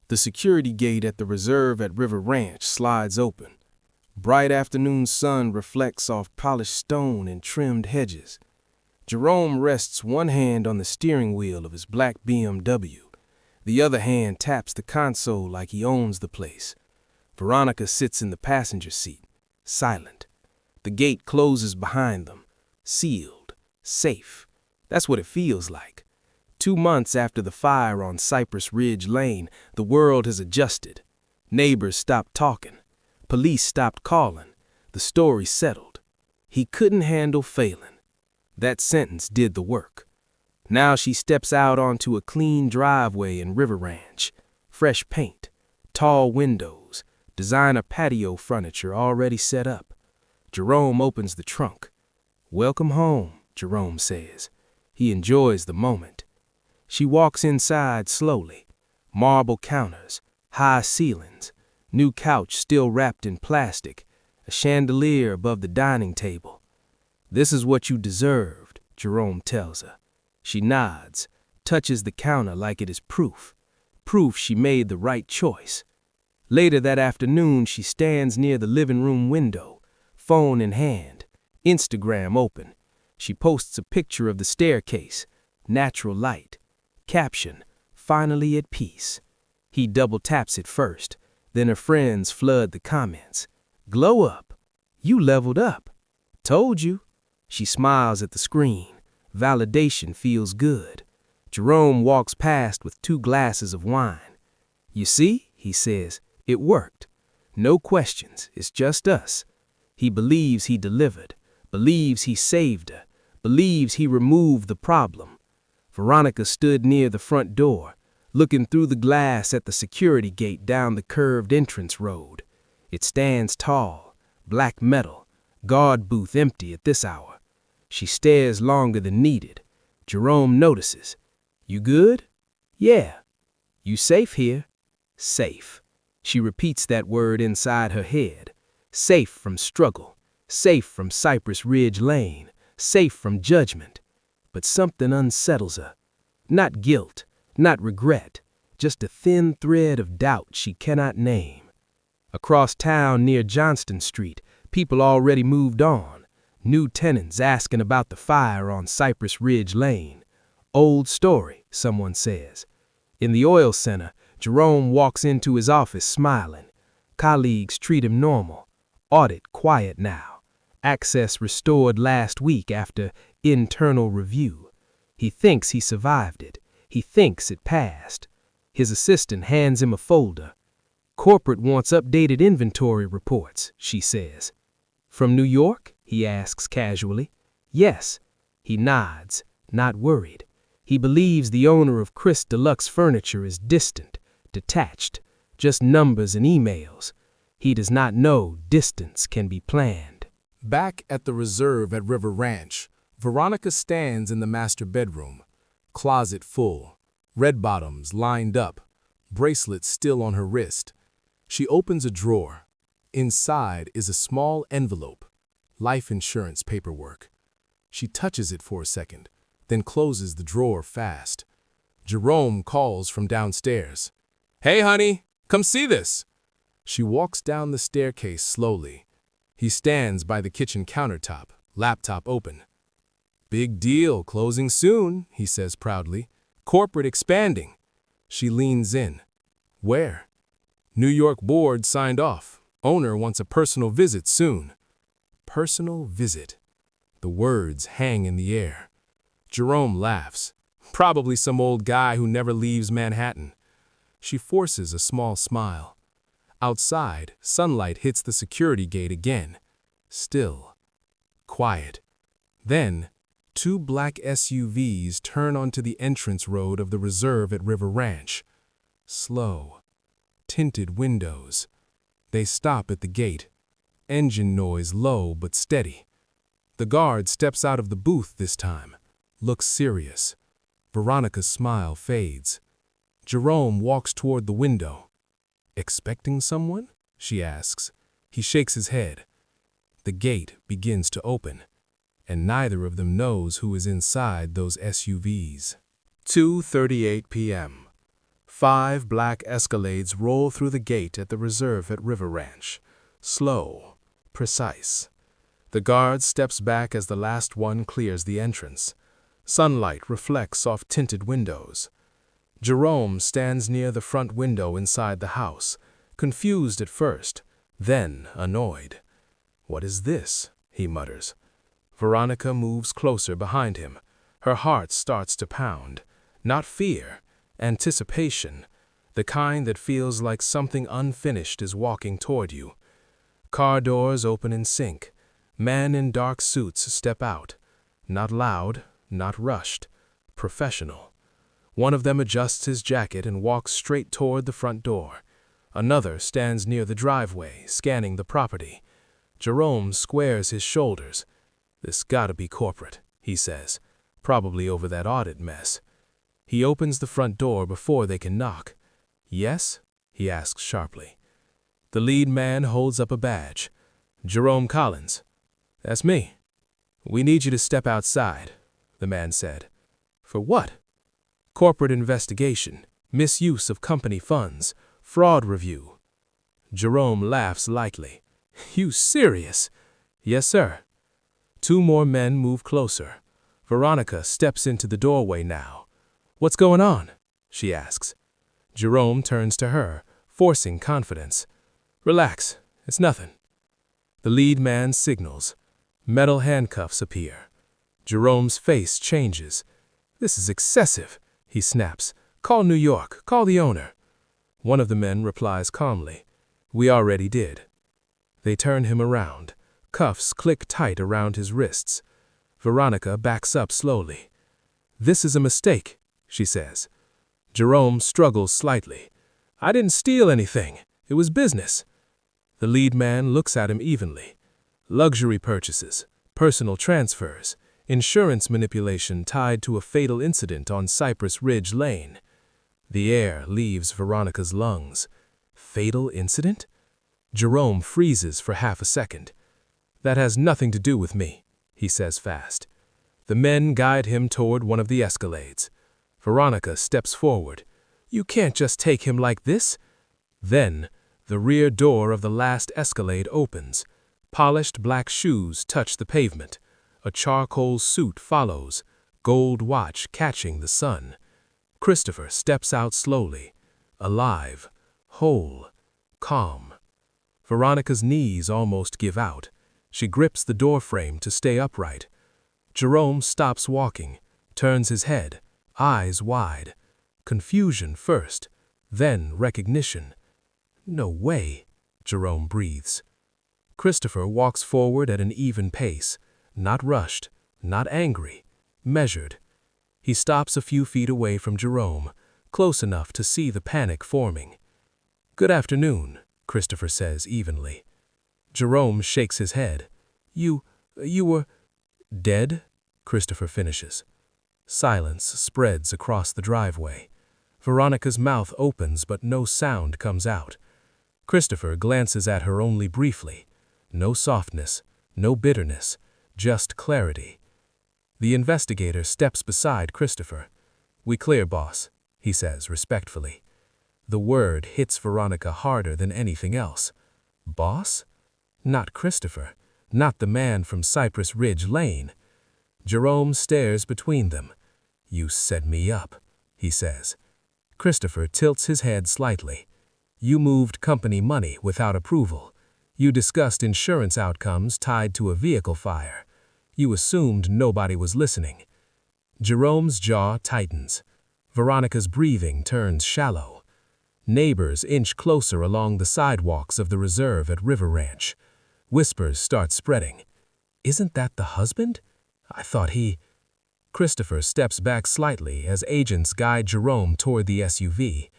The security gate at the reserve at River Ranch slides open. Bright afternoon sun reflects off polished stone and trimmed hedges. Jerome rests one hand on the steering wheel of his black BMW. The other hand taps the console like he owns the place. Veronica sits in the passenger seat, silent. The gate closes behind them, sealed, safe. That's what it feels like. 2 months after the fire on Cypress Ridge Lane, the world has adjusted. Neighbors stopped talking. Police stopped calling. The story settled. He couldn't handle failing. That sentence did the work. Now she steps out onto a clean driveway in River Ranch. Fresh paint, tall windows, designer patio furniture already set up. Jerome opens the trunk. "Welcome home," Jerome says. He enjoys the moment. She walks inside slowly. Marble counters, high ceilings, new couch still wrapped in plastic, a chandelier above the dining table. "This is what you deserved," Jerome tells her. She nods, touches the counter like it is proof she made the right choice. Later that afternoon, she stands near the living room window, phone in hand, Instagram open. She posts a picture of the staircase, natural light. Caption, "Finally at peace." He double taps it first, then her friends flood the comments. "Glow up. You leveled up. Told you." She smiles at the screen. Validation feels good. Jerome walks past with 2 glasses of wine. "You see," he says, "it worked. No questions, it's just us." He believes he delivered, believes he saved her, believes he removed the problem. Veronica stood near the front door, looking through the glass at the security gate down the curved entrance road. It stands tall, black metal, guard booth empty at this hour. She stares longer than needed. Jerome notices. "You good?" "Yeah." "You safe here?" "Safe." She repeats that word inside her head. Safe from struggle, safe from Cypress Ridge Lane, safe from judgment. But something unsettles her. Not guilt, not regret, just a thin thread of doubt she cannot name. Across town near Johnston Street, people already moved on. New tenants asking about the fire on Cypress Ridge Lane. Old story, someone says. In the oil center, Jerome walks into his office smiling. Colleagues treat him normal. Audit quiet now. Access restored last week after internal review. He thinks he survived it. He thinks it passed. His assistant hands him a folder. "Corporate wants updated inventory reports," she says. "From New York?" he asks casually. "Yes." He nods, not worried. He believes the owner of Chris Deluxe Furniture is distant, detached, just numbers and emails. He does not know distance can be planned. Back at the reserve at River Ranch, Veronica stands in the master bedroom. Closet full, red bottoms lined up, bracelet still on her wrist. She opens a drawer. Inside is a small envelope, life insurance paperwork. She touches it for a second, then closes the drawer fast. Jerome calls from downstairs. "Hey, honey, come see this." She walks down the staircase slowly. He stands by the kitchen countertop, laptop open. "Big deal, closing soon," he says proudly. "Corporate expanding." She leans in. "Where?" "New York board signed off. Owner wants a personal visit soon." Personal visit. The words hang in the air. Jerome laughs. Probably some old guy who never leaves Manhattan. She forces a small smile. Outside, sunlight hits the security gate again. Still. Quiet. Then, 2 black SUVs turn onto the entrance road of the reserve at River Ranch. Slow. Tinted windows. They stop at the gate. Engine noise low but steady. The guard steps out of the booth this time. Looks serious. Veronica's smile fades. Jerome walks toward the window. "Expecting someone?" she asks. He shakes his head. The gate begins to open, and neither of them knows who is inside those SUVs. 2:38 p.m. 5 black Escalades roll through the gate at the reserve at River Ranch. Slow, precise. The guard steps back as the last one clears the entrance. Sunlight reflects off tinted windows. Jerome stands near the front window inside the house, confused at first, then annoyed. "What is this?" he mutters. Veronica moves closer behind him. Her heart starts to pound. Not fear, anticipation, the kind that feels like something unfinished is walking toward you. Car doors open in sync. Men in dark suits step out. Not loud, not rushed. Professional. One of them adjusts his jacket and walks straight toward the front door. Another stands near the driveway, scanning the property. Jerome squares his shoulders. "This gotta be corporate," he says, "probably over that audit mess." He opens the front door before they can knock. "Yes?" he asks sharply. The lead man holds up a badge. "Jerome Collins." "That's me." "We need you to step outside," the man said. "For what?" "Corporate investigation, misuse of company funds, fraud review." Jerome laughs lightly. "You serious?" "Yes, sir." 2 more men move closer. Veronica steps into the doorway now. "What's going on?" she asks. Jerome turns to her, forcing confidence. "Relax, it's nothing." The lead man signals. Metal handcuffs appear. Jerome's face changes. "This is excessive," he snaps. "Call New York, call the owner." One of the men replies calmly, "We already did." They turn him around. Cuffs click tight around his wrists. Veronica backs up slowly. "This is a mistake," she says. Jerome struggles slightly. "I didn't steal anything. It was business." The lead man looks at him evenly. Luxury purchases, personal transfers, insurance manipulation tied to a fatal incident on Cypress Ridge Lane. The air leaves Veronica's lungs. Fatal incident? Jerome freezes for half a second. "That has nothing to do with me," he says fast. The men guide him toward one of the Escalades. Veronica steps forward. "You can't just take him like this." Then, the rear door of the last Escalade opens. Polished black shoes touch the pavement. A charcoal suit follows, gold watch catching the sun. Christopher steps out slowly, alive, whole, calm. Veronica's knees almost give out. She grips the doorframe to stay upright. Jerome stops walking, turns his head, eyes wide. Confusion first, then recognition. "No way," Jerome breathes. Christopher walks forward at an even pace, not rushed, not angry, measured. He stops a few feet away from Jerome, close enough to see the panic forming. "Good afternoon," Christopher says evenly. Jerome shakes his head. You were dead?" Christopher finishes. Silence spreads across the driveway. Veronica's mouth opens, but no sound comes out. Christopher glances at her only briefly. No softness, no bitterness, just clarity. The investigator steps beside Christopher. "We clear, boss," he says respectfully. The word hits Veronica harder than anything else. Boss? Not Christopher, not the man from Cypress Ridge Lane. Jerome stares between them. "You set me up," he says. Christopher tilts his head slightly. "You moved company money without approval. You discussed insurance outcomes tied to a vehicle fire. You assumed nobody was listening." Jerome's jaw tightens. Veronica's breathing turns shallow. Neighbors inch closer along the sidewalks of the reserve at River Ranch. Whispers start spreading. "Isn't that the husband? I thought he—" Christopher steps back slightly as agents guide Jerome toward the SUV.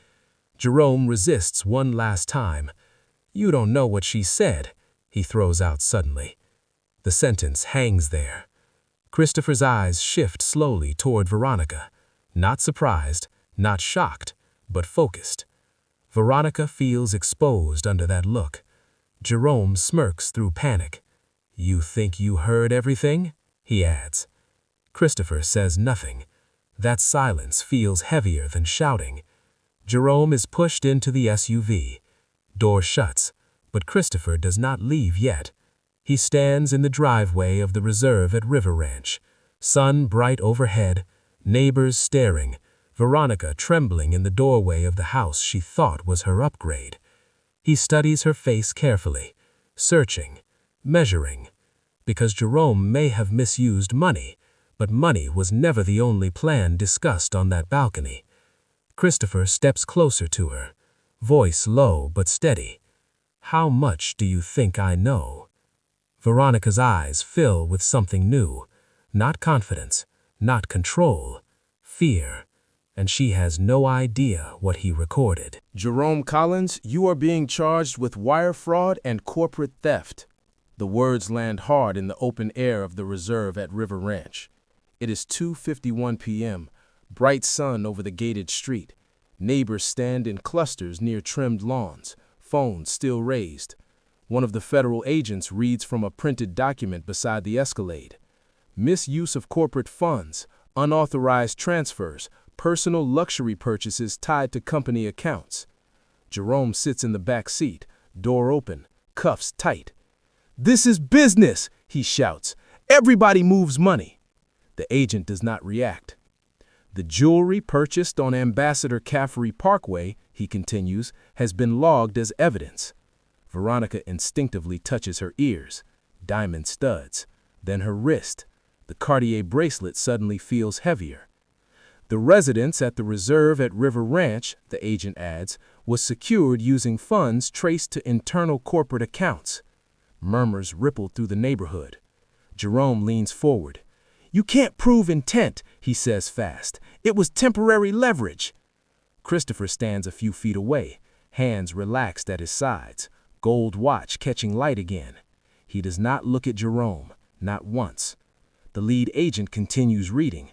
Jerome resists one last time. "You don't know what she said," he throws out suddenly. The sentence hangs there. Christopher's eyes shift slowly toward Veronica. Not surprised, not shocked, but focused. Veronica feels exposed under that look. Jerome smirks through panic. "You think you heard everything?" he adds. Christopher says nothing. That silence feels heavier than shouting. Jerome is pushed into the SUV. Door shuts, but Christopher does not leave yet. He stands in the driveway of the reserve at River Ranch. Sun bright overhead, neighbors staring, Veronica trembling in the doorway of the house she thought was her upgrade. He studies her face carefully, searching, measuring, because Jerome may have misused money, but money was never the only plan discussed on that balcony. Christopher steps closer to her, voice low but steady. "How much do you think I know?" Veronica's eyes fill with something new, not confidence, not control, fear, and she has no idea what he recorded. Jerome Collins, you are being charged with wire fraud and corporate theft. The words land hard in the open air of the reserve at River Ranch. It is 2:51 p.m., bright sun over the gated street. Neighbors stand in clusters near trimmed lawns, phones still raised. One of the federal agents reads from a printed document beside the Escalade. Misuse of corporate funds, unauthorized transfers, personal luxury purchases tied to company accounts. Jerome sits in the back seat, door open, cuffs tight. "This is business," he shouts. "Everybody moves money." The agent does not react. "The jewelry purchased on Ambassador Caffrey Parkway," he continues, "has been logged as evidence." Veronica instinctively touches her ears, diamond studs, then her wrist. The Cartier bracelet suddenly feels heavier. "The residence at the reserve at River Ranch," the agent adds, "was secured using funds traced to internal corporate accounts." Murmurs ripple through the neighborhood. Jerome leans forward. "You can't prove intent," he says fast. "It was temporary leverage." Christopher stands a few feet away, hands relaxed at his sides, gold watch catching light again. He does not look at Jerome, not once. The lead agent continues reading.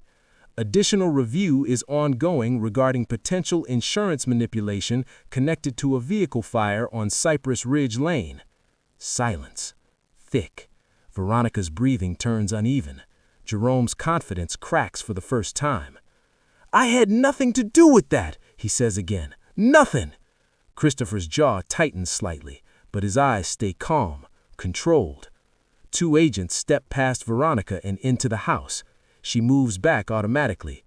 "Additional review is ongoing regarding potential insurance manipulation connected to a vehicle fire on Cypress Ridge Lane." Silence. Thick. Veronica's breathing turns uneven. Jerome's confidence cracks for the first time. "I had nothing to do with that," he says again. "Nothing." Christopher's jaw tightens slightly, but his eyes stay calm, controlled. Two agents step past Veronica and into the house. She moves back automatically.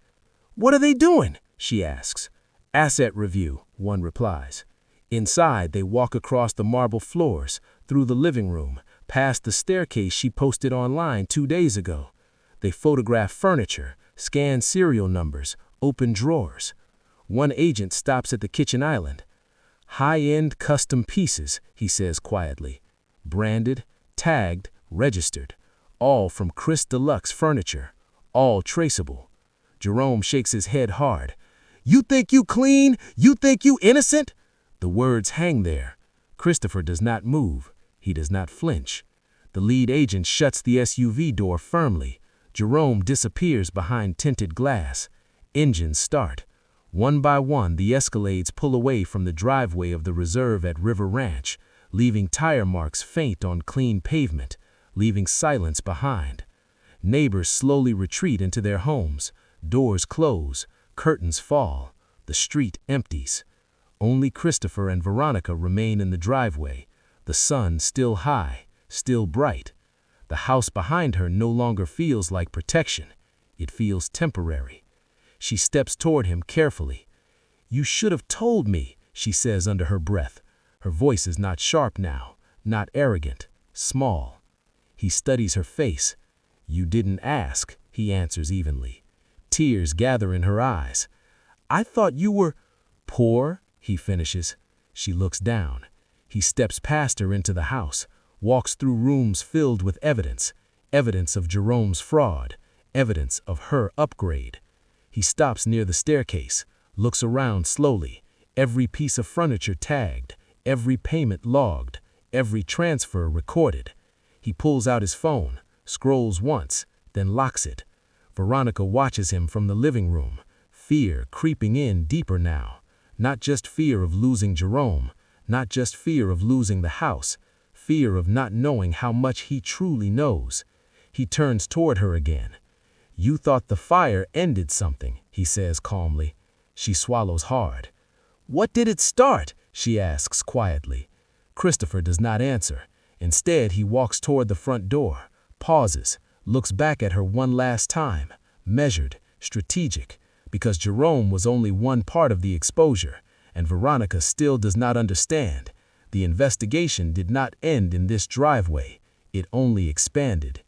"What are they doing?" she asks. "Asset review," one replies. Inside, they walk across the marble floors, through the living room, past the staircase she posted online 2 days ago. They photograph furniture, scan serial numbers, open drawers. One agent stops at the kitchen island. "High-end custom pieces," he says quietly. "Branded, tagged, registered. All from Chris Deluxe Furniture. All traceable." Jerome shakes his head hard. "You think you clean? You think you innocent?" The words hang there. Christopher does not move. He does not flinch. The lead agent shuts the SUV door firmly. Jerome disappears behind tinted glass. Engines start. One by one, the Escalades pull away from the driveway of the reserve at River Ranch, leaving tire marks faint on clean pavement, leaving silence behind. Neighbors slowly retreat into their homes. Doors close. Curtains fall. The street empties. Only Christopher and Veronica remain in the driveway, the sun still high, still bright. The house behind her no longer feels like protection. It feels temporary. She steps toward him carefully. "You should have told me," she says under her breath. Her voice is not sharp now, not arrogant, small. He studies her face. "You didn't ask," he answers evenly. Tears gather in her eyes. "I thought you were poor," he finishes. She looks down. He steps past her into the house, walks through rooms filled with evidence, evidence of Jerome's fraud, evidence of her upgrade. He stops near the staircase, looks around slowly, every piece of furniture tagged, every payment logged, every transfer recorded. He pulls out his phone, scrolls once, then locks it. Veronica watches him from the living room, fear creeping in deeper now. Not just fear of losing Jerome, not just fear of losing the house, fear of not knowing how much he truly knows. He turns toward her again. "You thought the fire ended something," he says calmly. She swallows hard. "What did it start?" she asks quietly. Christopher does not answer. Instead, he walks toward the front door, pauses, looks back at her one last time, measured, strategic, because Jerome was only one part of the exposure, and Veronica still does not understand. The investigation did not end in this driveway. It only expanded.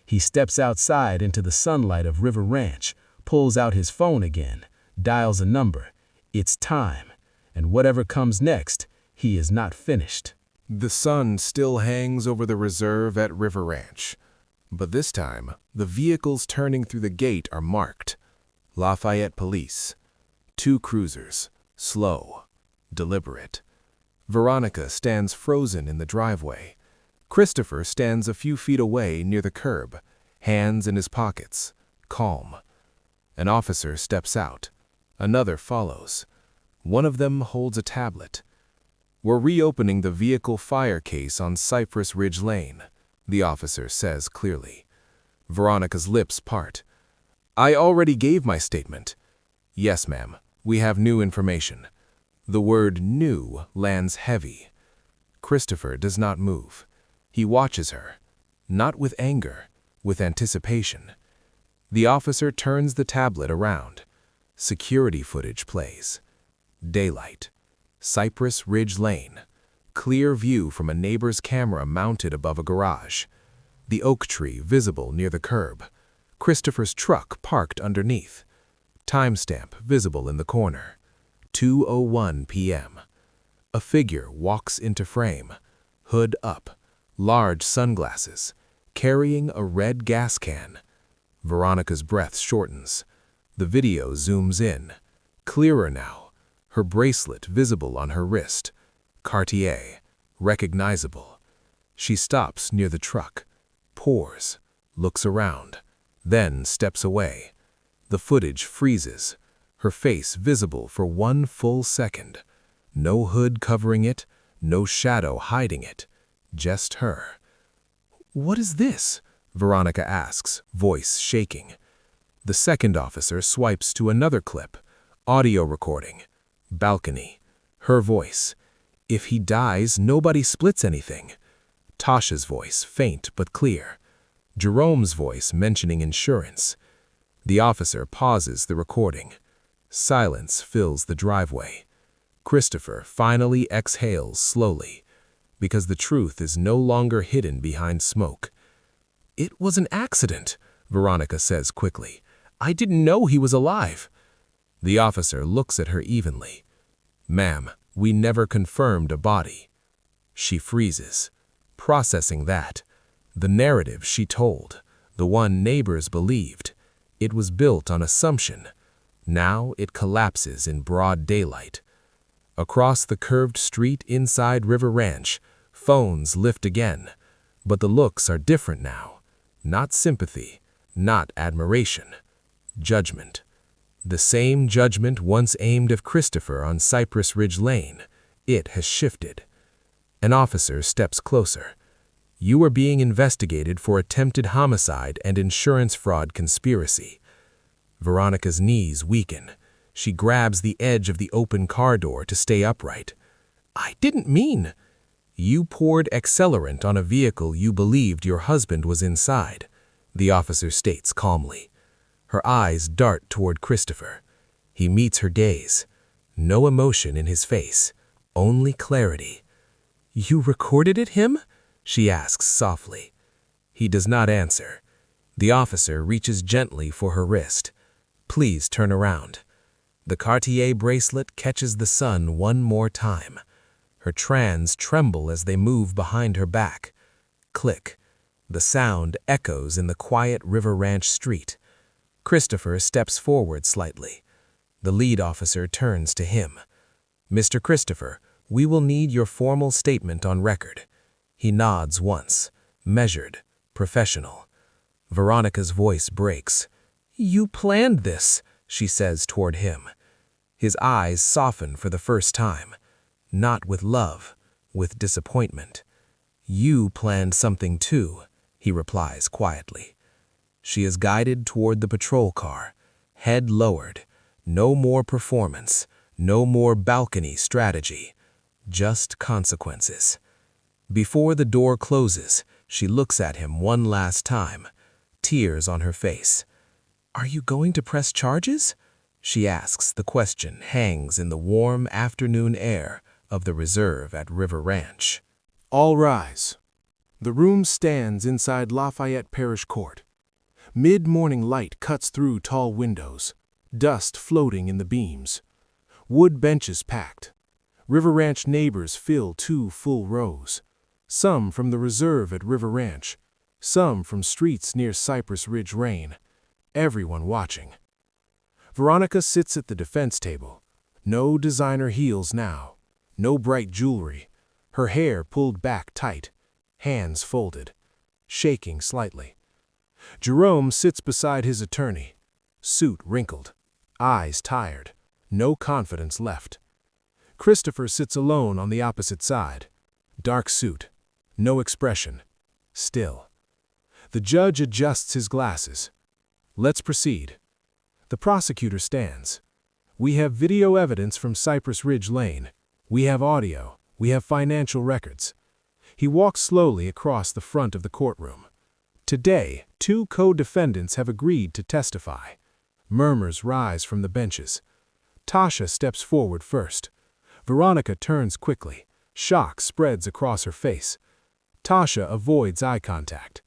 He steps outside into the sunlight of River Ranch, pulls out his phone again, dials a number. It's time. And whatever comes next, he is not finished. The sun still hangs over the reserve at River Ranch, but this time, the vehicles turning through the gate are marked. Lafayette Police. 2 cruisers. Slow. Deliberate. Veronica stands frozen in the driveway. Christopher stands a few feet away near the curb, hands in his pockets, calm. An officer steps out. Another follows. One of them holds a tablet. "We're reopening the vehicle fire case on Cypress Ridge Lane," the officer says clearly. Veronica's lips part. "I already gave my statement." "Yes, ma'am. We have new information." The word new lands heavy. Christopher does not move. He watches her, not with anger, with anticipation. The officer turns the tablet around. Security footage plays. Daylight. Cypress Ridge Lane. Clear view from a neighbor's camera mounted above a garage. The oak tree visible near the curb. Christopher's truck parked underneath. Timestamp visible in the corner. 2:01 p.m. A figure walks into frame. Hood up. Large sunglasses. Carrying a red gas can. Veronica's breath shortens. The video zooms in. Clearer now. Her bracelet visible on her wrist. Cartier. Recognizable. She stops near the truck. Pause. Looks around. Then steps away. The footage freezes. Her face visible for 1 full second. No hood covering it. No shadow hiding it. Just her. "What is this?" Veronica asks, voice shaking. The second officer swipes to another clip. Audio recording. Balcony. Her voice. "If he dies, nobody splits anything." Tasha's voice, faint but clear. Jerome's voice mentioning insurance. The officer pauses the recording. Silence fills the driveway. Christopher finally exhales slowly, because the truth is no longer hidden behind smoke. "It was an accident," Veronica says quickly. "I didn't know he was alive." The officer looks at her evenly. "Ma'am, we never confirmed a body." She freezes, processing that. The narrative she told, the one neighbors believed, it was built on assumption. Now it collapses in broad daylight. Across the curved street inside River Ranch, phones lift again, but the looks are different now. Not sympathy, not admiration. Judgment. The same judgment once aimed at Christopher on Cypress Ridge Lane. It has shifted. An officer steps closer. "You are being investigated for attempted homicide and insurance fraud conspiracy." Veronica's knees weaken. She grabs the edge of the open car door to stay upright. "I didn't mean—" "You poured accelerant on a vehicle you believed your husband was inside," the officer states calmly. Her eyes dart toward Christopher. He meets her gaze. No emotion in his face, only clarity. "You recorded it, him?" she asks softly. He does not answer. The officer reaches gently for her wrist. "Please turn around." The Cartier bracelet catches the sun one more time. Her trans tremble as they move behind her back. Click. The sound echoes in the quiet River Ranch street. Christopher steps forward slightly. The lead officer turns to him. "Mr. Christopher, we will need your formal statement on record." He nods once, measured, professional. Veronica's voice breaks. "You planned this," she says toward him. His eyes soften for the first time. Not with love, with disappointment. You planned something too, he replies quietly. She is guided toward the patrol car, head lowered. No more performance, no more balcony strategy, just consequences. Before the door closes, she looks at him one last time, tears on her face. Are you going to press charges? She asks. The question hangs in the warm afternoon air of the reserve at River Ranch. All rise. The room stands inside Lafayette Parish Court. Mid-morning light cuts through tall windows, dust floating in the beams. Wood benches packed. River Ranch neighbors fill 2 full rows. Some from the reserve at River Ranch, some from streets near Cypress Ridge Lane. Everyone watching. Veronica sits at the defense table. No designer heels now. No bright jewelry. Her hair pulled back tight. Hands folded. Shaking slightly. Jerome sits beside his attorney. Suit wrinkled. Eyes tired. No confidence left. Christopher sits alone on the opposite side. Dark suit. No expression. Still. The judge adjusts his glasses. Let's proceed. The prosecutor stands. We have video evidence from Cypress Ridge Lane. We have audio. We have financial records. He walks slowly across the front of the courtroom. Today, 2 co-defendants have agreed to testify. Murmurs rise from the benches. Tasha steps forward first. Veronica turns quickly. Shock spreads across her face. Tasha avoids eye contact.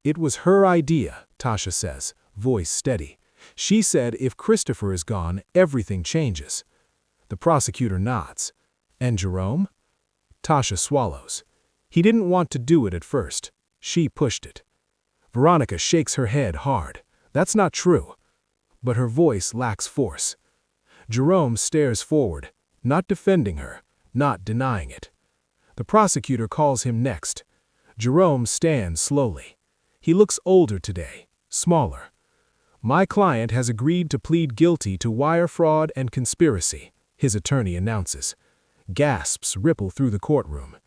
It was her idea, Tasha says, voice steady. She said if Christopher is gone, everything changes. The prosecutor nods. And Jerome? Tasha swallows. He didn't want to do it at first. She pushed it. Veronica shakes her head hard. That's not true. But her voice lacks force. Jerome stares forward, not defending her, not denying it. The prosecutor calls him next. Jerome stands slowly. He looks older today, smaller. My client has agreed to plead guilty to wire fraud and conspiracy, his attorney announces. Gasps ripple through the courtroom.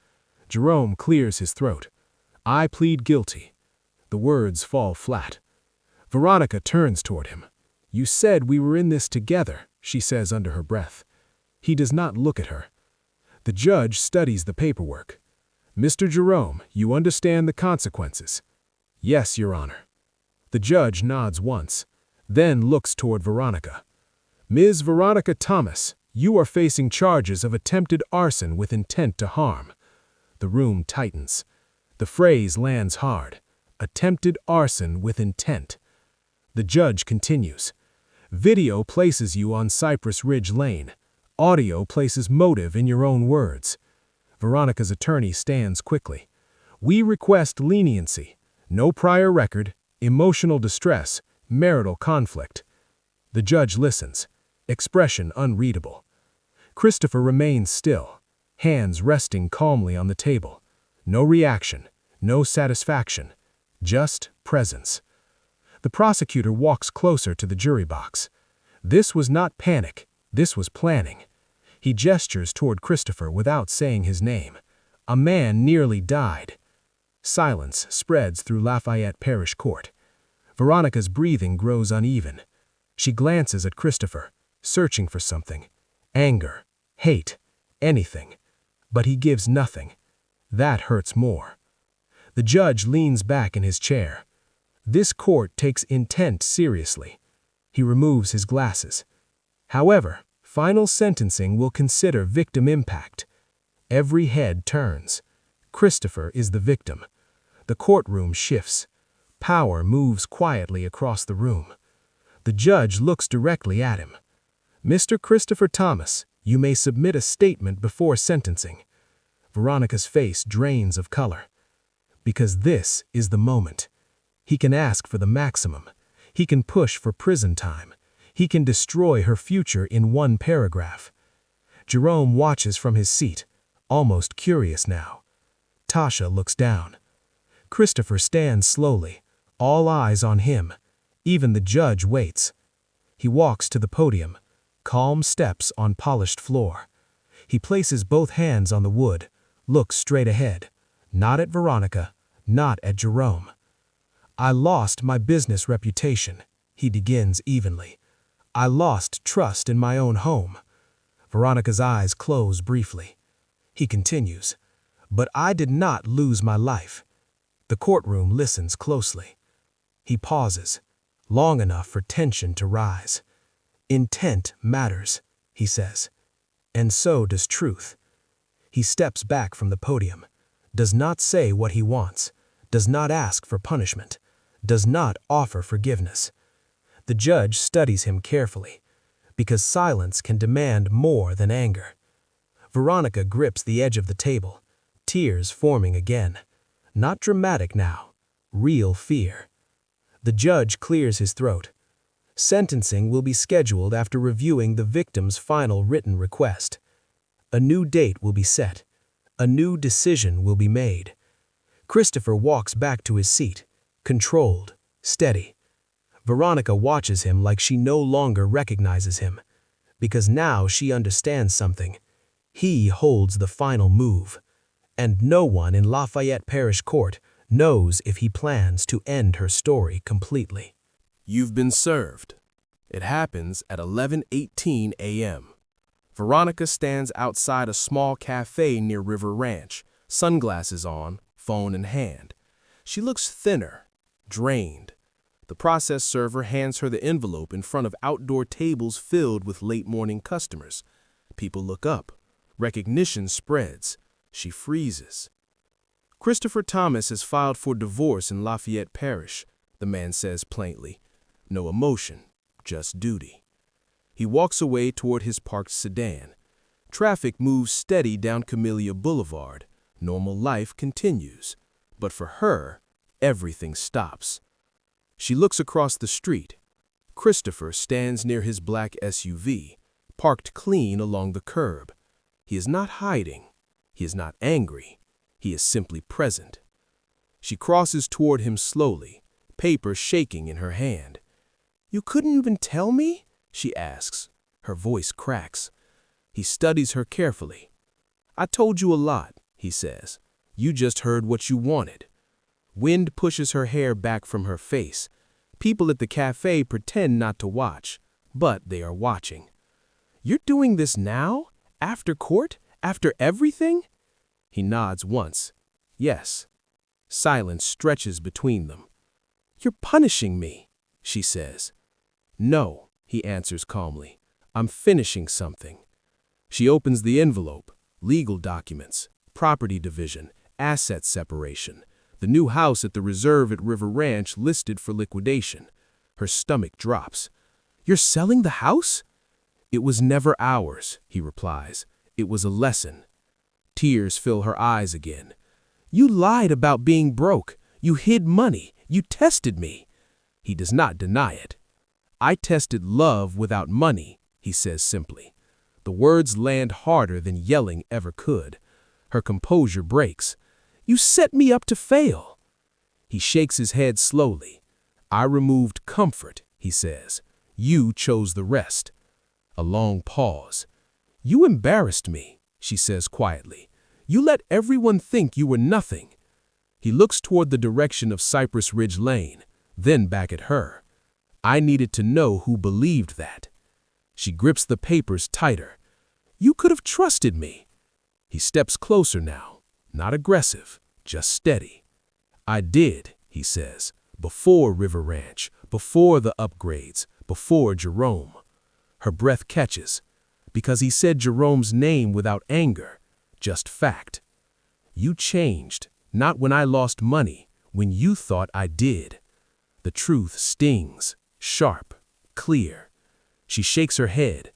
Jerome clears his throat. I plead guilty. The words fall flat. Veronica turns toward him. You said we were in this together, she says under her breath. He does not look at her. The judge studies the paperwork. Mr. Jerome, you understand the consequences? Yes, Your Honor. The judge nods once, then looks toward Veronica. Ms. Veronica Thomas, you are facing charges of attempted arson with intent to harm. The room tightens. The phrase lands hard. Attempted arson with intent. The judge continues. Video places you on Cypress Ridge Lane. Audio places motive in your own words. Veronica's attorney stands quickly. We request leniency. No prior record, emotional distress, marital conflict. The judge listens. Expression unreadable. Christopher remains still, hands resting calmly on the table. No reaction, no satisfaction, just presence. The prosecutor walks closer to the jury box. This was not panic, this was planning. He gestures toward Christopher without saying his name. A man nearly died. Silence spreads through Lafayette Parish Court. Veronica's breathing grows uneven. She glances at Christopher, searching for something. Anger, hate, anything. But he gives nothing. That hurts more. The judge leans back in his chair. This court takes intent seriously. He removes his glasses. However, final sentencing will consider victim impact. Every head turns. Christopher is the victim. The courtroom shifts. Power moves quietly across the room. The judge looks directly at him. Mr. Christopher Thomas, you may submit a statement before sentencing. Veronica's face drains of color. Because this is the moment. He can ask for the maximum. He can push for prison time. He can destroy her future in one paragraph. Jerome watches from his seat, almost curious now. Tasha looks down. Christopher stands slowly, all eyes on him. Even the judge waits. He walks to the podium, calm steps on polished floor. He places both hands on the wood, looks straight ahead. not at Veronica, not at Jerome. I lost my business reputation, he begins evenly. I lost trust in my own home. Veronica's eyes close briefly. He continues, but I did not lose my life. The courtroom listens closely. He pauses, long enough for tension to rise. Intent matters, he says, and so does truth. He steps back from the podium, does not say what he wants, does not ask for punishment, does not offer forgiveness. The judge studies him carefully, because silence can demand more than anger. Veronica grips the edge of the table, tears forming again. Not dramatic now, real fear. The judge clears his throat. Sentencing will be scheduled after reviewing the victim's final written request. A new date will be set. A new decision will be made. Christopher walks back to his seat, controlled, steady. Veronica watches him like she no longer recognizes him, because now she understands something. He holds the final move, and no one in Lafayette Parish Court knows if he plans to end her story completely. You've been served. It happens at 11:18 a.m. Veronica stands outside a small cafe near River Ranch, sunglasses on, phone in hand. She looks thinner, drained. The process server hands her the envelope in front of outdoor tables filled with late-morning customers. People look up. Recognition spreads. She freezes. Christopher Thomas has filed for divorce in Lafayette Parish, the man says plainly. No emotion, just duty. He walks away toward his parked sedan. Traffic moves steady down Camellia Boulevard. Normal life continues. But for her, everything stops. She looks across the street. Christopher stands near his black SUV, parked clean along the curb. He is not hiding. He is not angry. He is simply present. She crosses toward him slowly, paper shaking in her hand. "You couldn't even tell me?" she asks. Her voice cracks. He studies her carefully. "I told you a lot," he says. "You just heard what you wanted." Wind pushes her hair back from her face. People at the cafe pretend not to watch, but they are watching. "You're doing this now? After court? After everything?" He nods once. "Yes." Silence stretches between them. "You're punishing me," she says. "No," he answers calmly. "I'm finishing something." She opens the envelope. Legal documents, property division, asset separation. The new house at the reserve at River Ranch listed for liquidation. Her stomach drops. "You're selling the house?" "It was never ours," he replies. "It was a lesson." Tears fill her eyes again. "You lied about being broke. You hid money. You tested me." He does not deny it. "I tested love without money," he says simply. The words land harder than yelling ever could. Her composure breaks. "You set me up to fail." He shakes his head slowly. "I removed comfort," he says. "You chose the rest." A long pause. "You embarrassed me," she says quietly. "You let everyone think you were nothing." He looks toward the direction of Cypress Ridge Lane, then back at her. "I needed to know who believed that." She grips the papers tighter. "You could have trusted me." He steps closer now, not aggressive, just steady. "I did," he says, "before River Ranch, before the upgrades, before Jerome." Her breath catches, because he said Jerome's name without anger, just fact. "You changed, not when I lost money, when you thought I did." The truth stings, sharp, clear. She shakes her head.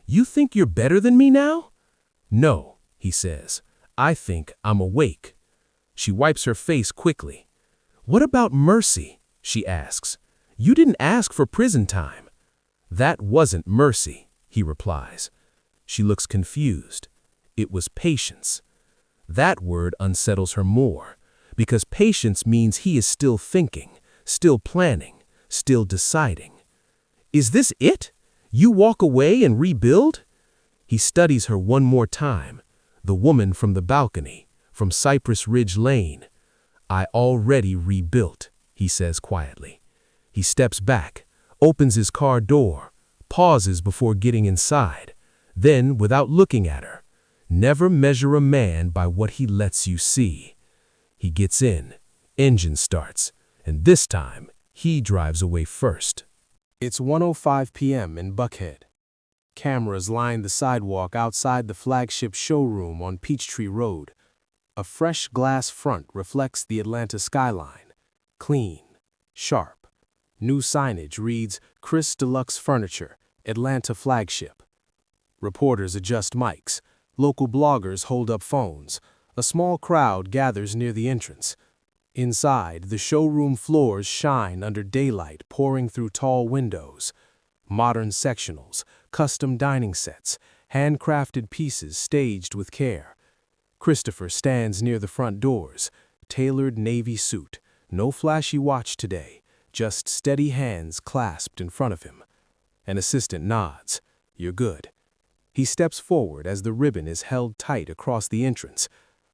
"You think you're better than me now?" "No," he says. "I think I'm awake." She wipes her face quickly. "What about mercy?" she asks. "You didn't ask for prison time." "That wasn't mercy," he replies. She looks confused. It was patience. That word unsettles her more, because patience means he is still thinking, still planning, still deciding. "Is this it? You walk away and rebuild?" He studies her one more time, the woman from the balcony, from Cypress Ridge Lane. I already rebuilt, he says quietly. He steps back, opens his car door, pauses before getting inside. Then, without looking at her, never measure a man by what he lets you see. He gets in, engine starts, and this time, he drives away first. It's 1:05 p.m. in Buckhead. Cameras line the sidewalk outside the flagship showroom on Peachtree Road. A fresh glass front reflects the Atlanta skyline. Clean, sharp. New signage reads Chris Deluxe Furniture, Atlanta Flagship. Reporters adjust mics. Local bloggers hold up phones. A small crowd gathers near the entrance. Inside, the showroom floors shine under daylight pouring through tall windows. Modern sectionals, custom dining sets, handcrafted pieces staged with care. Christopher stands near the front doors, tailored navy suit, no flashy watch today, just steady hands clasped in front of him. An assistant nods. You're good. He steps forward as the ribbon is held tight across the entrance.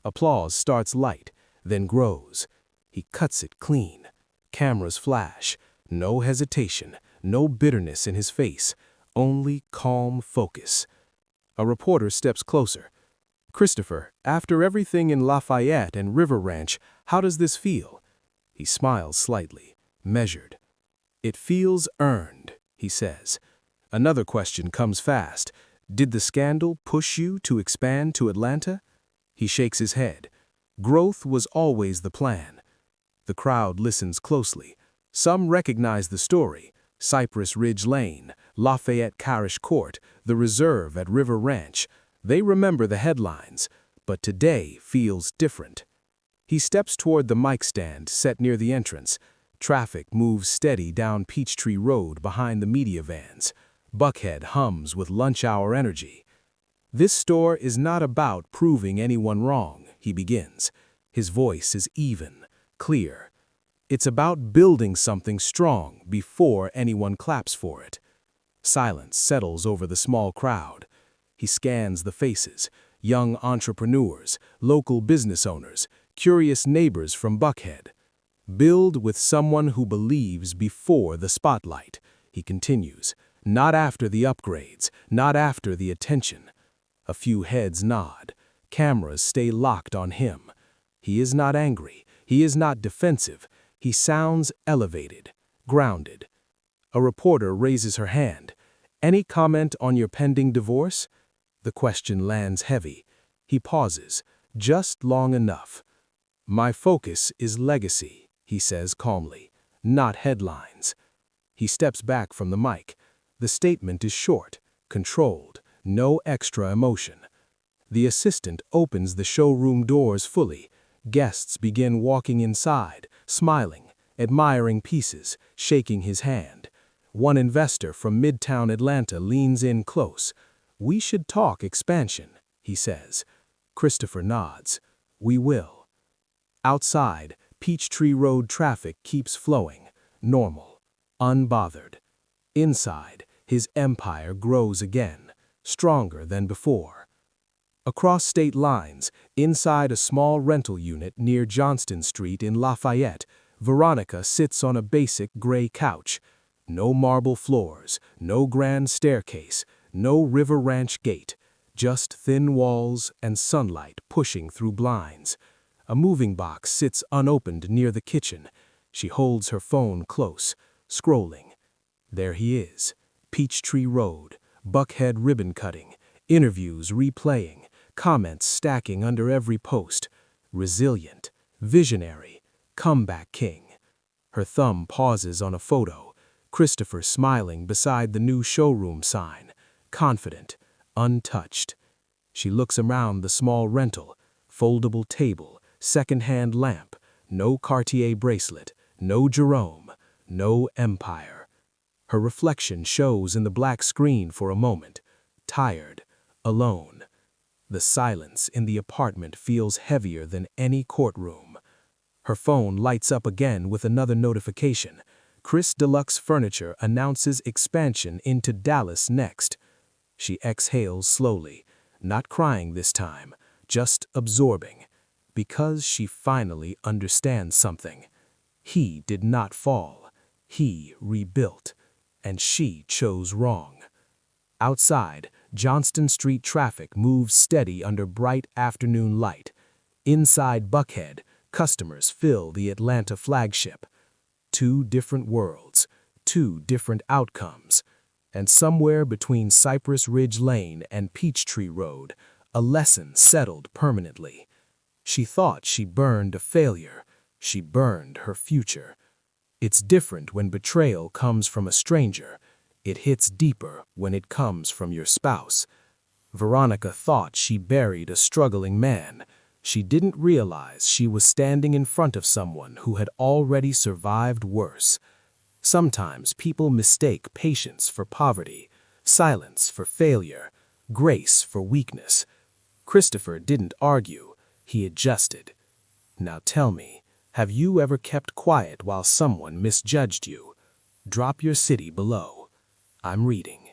Applause starts light, then grows. He cuts it clean. Cameras flash. No hesitation, no bitterness in his face, only calm focus. A reporter steps closer. Christopher, after everything in Lafayette and River Ranch, how does this feel? He smiles slightly, measured. It feels earned, he says. Another question comes fast. Did the scandal push you to expand to Atlanta? He shakes his head. Growth was always the plan. The crowd listens closely. Some recognize the story. Cypress Ridge Lane, Lafayette Parish Court, the reserve at River Ranch. They remember the headlines, but today feels different. He steps toward the mic stand set near the entrance. Traffic moves steady down Peachtree Road behind the media vans. Buckhead hums with lunch hour energy. This store is not about proving anyone wrong, he begins. His voice is even, clear. It's about building something strong before anyone claps for it. Silence settles over the small crowd. He scans the faces, young entrepreneurs, local business owners, curious neighbors from Buckhead. Build with someone who believes before the spotlight, he continues. Not after the upgrades, not after the attention. A few heads nod. Cameras stay locked on him. He is not angry. He is not defensive. He sounds elevated, grounded. A reporter raises her hand. Any comment on your pending divorce? The question lands heavy. He pauses, just long enough. My focus is legacy, he says calmly, not headlines. He steps back from the mic. The statement is short, controlled, no extra emotion. The assistant opens the showroom doors fully. Guests begin walking inside, smiling, admiring pieces, shaking his hand. One investor from Midtown Atlanta leans in close. We should talk expansion, he says. Christopher nods. We will. Outside, Peachtree Road traffic keeps flowing, normal, unbothered. Inside, his empire grows again, stronger than before. Across state lines, inside a small rental unit near Johnston Street in Lafayette, Veronica sits on a basic gray couch. No marble floors, no grand staircase, no River Ranch gate, just thin walls and sunlight pushing through blinds. A moving box sits unopened near the kitchen. She holds her phone close, scrolling. There he is, Peachtree Road, Buckhead ribbon cutting, interviews replaying, comments stacking under every post. Resilient, visionary, comeback king. Her thumb pauses on a photo. Christopher smiling beside the new showroom sign, confident, untouched. She looks around the small rental, foldable table, second-hand lamp, no Cartier bracelet, no Jerome, no empire. Her reflection shows in the black screen for a moment, tired, alone. The silence in the apartment feels heavier than any courtroom. Her phone lights up again with another notification. Chris Deluxe Furniture announces expansion into Dallas next. She exhales slowly, not crying this time, just absorbing. because she finally understands something. He did not fall. He rebuilt. And she chose wrong. Outside, Johnston Street traffic moves steady under bright afternoon light. Inside Buckhead, customers fill the Atlanta flagship. 2 different worlds, 2 different outcomes. And somewhere between Cypress Ridge Lane and Peachtree Road, a lesson settled permanently. She thought she burned a failure. She burned her future. It's different when betrayal comes from a stranger. It hits deeper when it comes from your spouse. Veronica thought she buried a struggling man. She didn't realize she was standing in front of someone who had already survived worse. Sometimes people mistake patience for poverty, silence for failure, grace for weakness. Christopher didn't argue. He adjusted. Now tell me, have you ever kept quiet while someone misjudged you? Drop your city below. I'm reading.